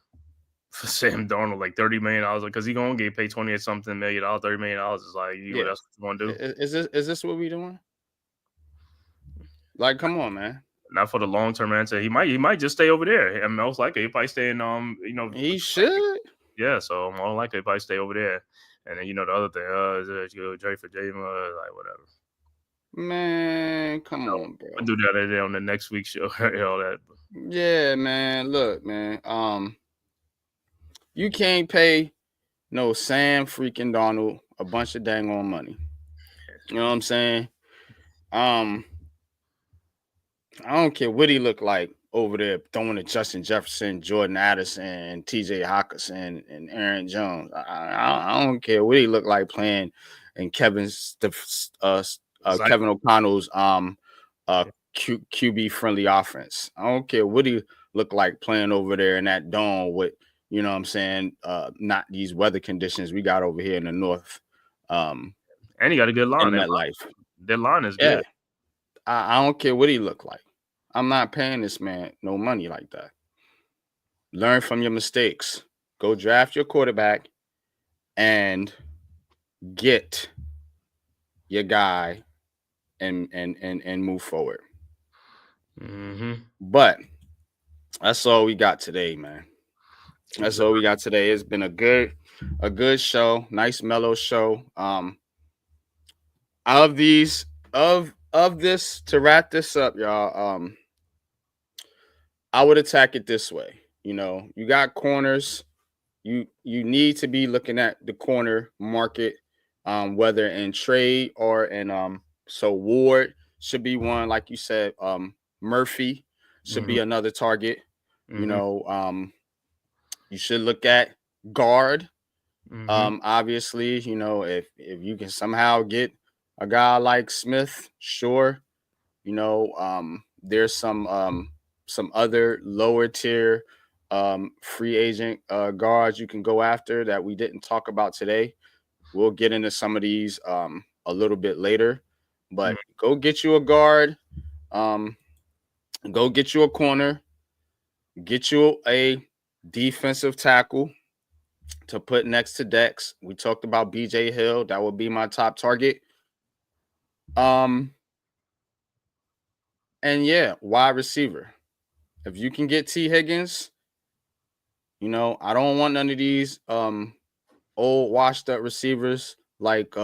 for Sam Darnold, like $30 million, because he's going to get paid $28-something million, $30 million. Is like, what else you want to do? Is this what we doing? Like, come on, man. Not for the long term answer. He might just stay over there. And most likely, he probably stay in He should. Yeah, so more likely, he probably stay over there. And then the other thing, is it Dre for Jama, like whatever. Man, come on, bro. I'll do that on the next week's show. All that. Yeah, man. Look, man. You can't pay no Sam freaking Darnold a bunch of dang on money. You know what I'm saying? I don't care what he looked like over there throwing to Justin Jefferson, Jordan Addison, and TJ Hawkinson, and Aaron Jones. I don't care what he looked like playing in Kevin O'Connell's QB friendly offense. I don't care what he looked like playing over there in that dome with, you know what I'm saying, not these weather conditions we got over here in the north. And he got a good line. In that life. Their line is good. I don't care what he looked like. I'm not paying this man no money like that. Learn from your mistakes. Go draft your quarterback and get your guy and move forward. Mm-hmm. But that's all we got today, man. That's all we got today. It's been a good show, nice mellow show. Of this to wrap this up, y'all. I would attack it this way. You got corners. You need to be looking at the corner market, whether in trade or in so Ward should be one, like you said. Murphy should be another target. Mm-hmm. You should look at guard. Obviously, if you can somehow get a guy like Smith, sure. There's some other lower tier free agent guards you can go after that we didn't talk about today. We'll get into some of these a little bit later, but go get you a guard, go get you a corner, get you a defensive tackle to put next to Dex. We talked about BJ Hill. That would be my top target. And yeah, wide receiver. If you can get T. Higgins, I don't want none of these old washed up receivers like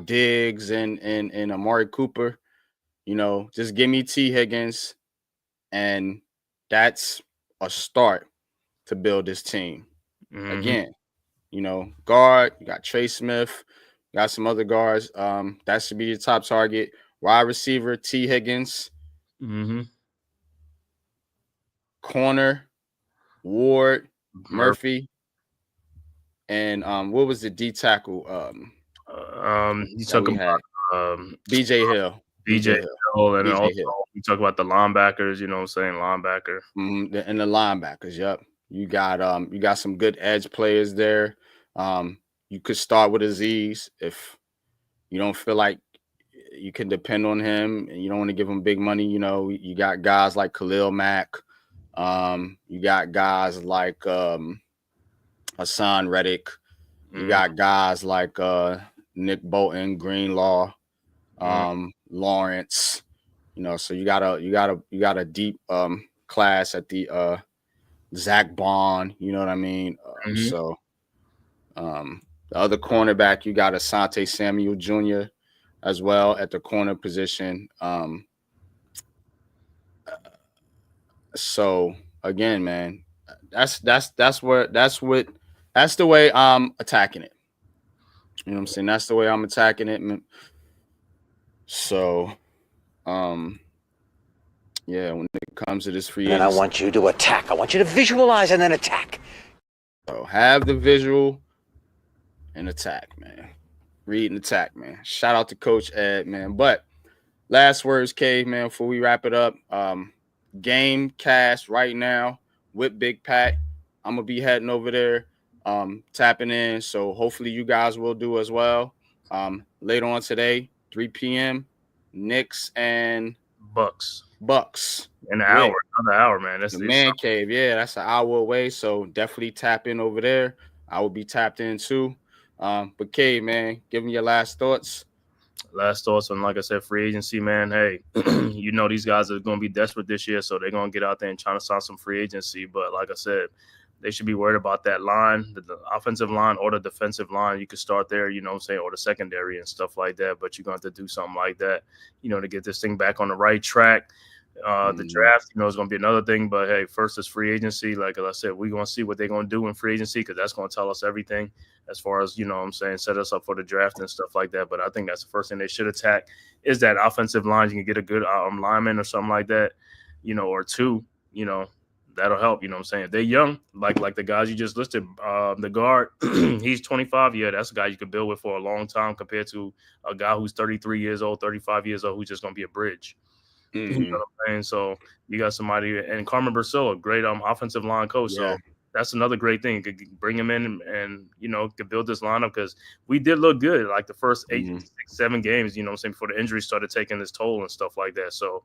Diggs and Amari Cooper. Just give me T. Higgins, and that's a start to build this team. Again, guard, you got Trey Smith, you got some other guards. That should be your top target. Wide receiver, T. Higgins. Corner, Ward, Murphy, and what was the D tackle? You talk about BJ Hill. BJ Hill, and also you talk about the linebackers. You know what I'm saying? Linebacker. And the linebackers. Yep. You got some good edge players there. You could start with Aziz if you don't feel like you can depend on him, and you don't want to give him big money. You know, you got guys like Khalil Mack. You got guys like Hassan Reddick. You got guys like Nick Bolton, Greenlaw, Lawrence. You know, so you got a deep class at the Zach Bond. You know what I mean? So the other cornerback, you got Asante Samuel Jr. as well at the corner position. So again, man, that's the way I'm attacking it. You know what I'm saying? That's the way I'm attacking it. So, yeah, when it comes to this free agency, and I want you to attack. I want you to visualize and then attack. So have the visual and attack, man. Read and attack, man. Shout out to Coach Ed, man. But last words, K, man, before we wrap it up. Game cast right now with Big Pat. I'm gonna be heading over there, tapping in. So hopefully you guys will do as well. Later on today, 3 p.m. Knicks and Bucks. In an hour, another hour, man. That's the man cave. Yeah, that's an hour away. So definitely tap in over there. I will be tapped in too. But K, man, give me your last thoughts. Last thoughts on, like I said, free agency, man. Hey, you know these guys are going to be desperate this year, so they're going to get out there and try to sign some free agency. But like I said, they should be worried about that line, the offensive line or the defensive line. You could start there, you know what I'm saying, or the secondary and stuff like that. But you're going to have to do something like that, you know, to get this thing back on the right track. The draft, you know, is going to be another thing. But, hey, first is free agency. Like I said, we're going to see what they're going to do in free agency because that's going to tell us everything as far as, you know what I'm saying, set us up for the draft and stuff like that. But I think that's the first thing they should attack is that offensive line. You can get a good lineman or something like that, you know, or two, you know, that'll help. You know what I'm saying? If they're young, like the guys you just listed, the guard, he's 25. Yeah, that's a guy you could build with for a long time compared to a guy who's 33 years old, 35 years old, who's just going to be a bridge. You know what I'm saying? So you got somebody, and Carmen Bursillo, great offensive line coach. Yeah. So that's another great thing. You could bring him in and you know, could build this lineup because we did look good like the first 8, 6, 7 games, you know what I'm saying, before the injuries started taking its toll and stuff like that. So,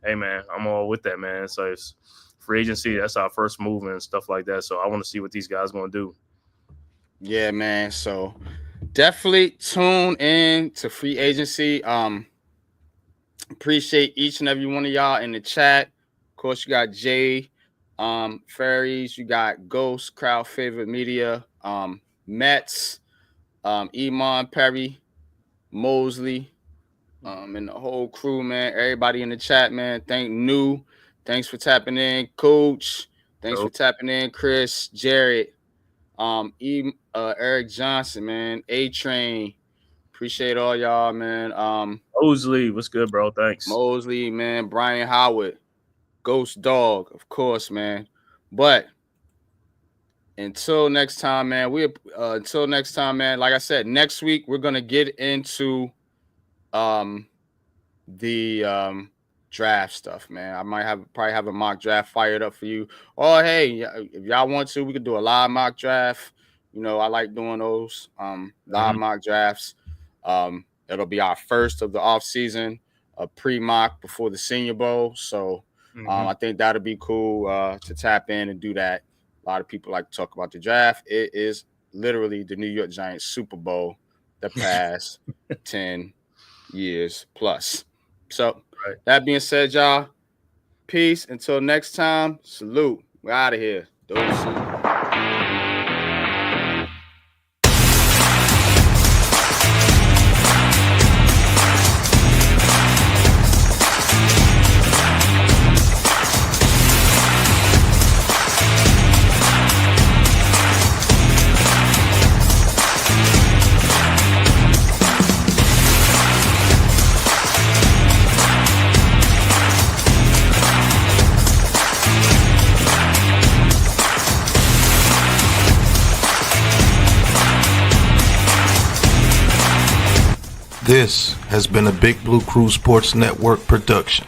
hey, man, I'm all with that, man. So it's free agency. That's our first move and stuff like that. So I want to see what these guys going to do. Yeah, man. So definitely tune in to free agency. Appreciate each and every one of y'all in the chat. Of course, you got Jay, Fairies, you got Ghost, Crowd Favorite Media, Mets, Iman Perry, Mosley, and the whole crew, man. Everybody in the chat, man. Thanks for tapping in, Coach. Thanks for tapping in, Chris, Jared, Eric Johnson, man. A-Train. Appreciate all y'all, man. Mosley, what's good, bro? Thanks. Mosley, man. Brian Howard, Ghost Dog, of course, man. But until next time, man. Like I said, next week we're gonna get into the draft stuff, man. I might probably have a mock draft fired up for you. Or hey, if y'all want to, we could do a live mock draft. You know, I like doing those live mock drafts. It'll be our first of the offseason, a pre-mock before the Senior Bowl. So I think that'll be cool to tap in and do that. A lot of people like to talk about the draft. It is literally the New York Giants Super Bowl the past 10 years plus. So that being said, y'all, peace. Until next time, salute. We're out of here. Deuces. This has been a Big Blue Crew Sports Network production.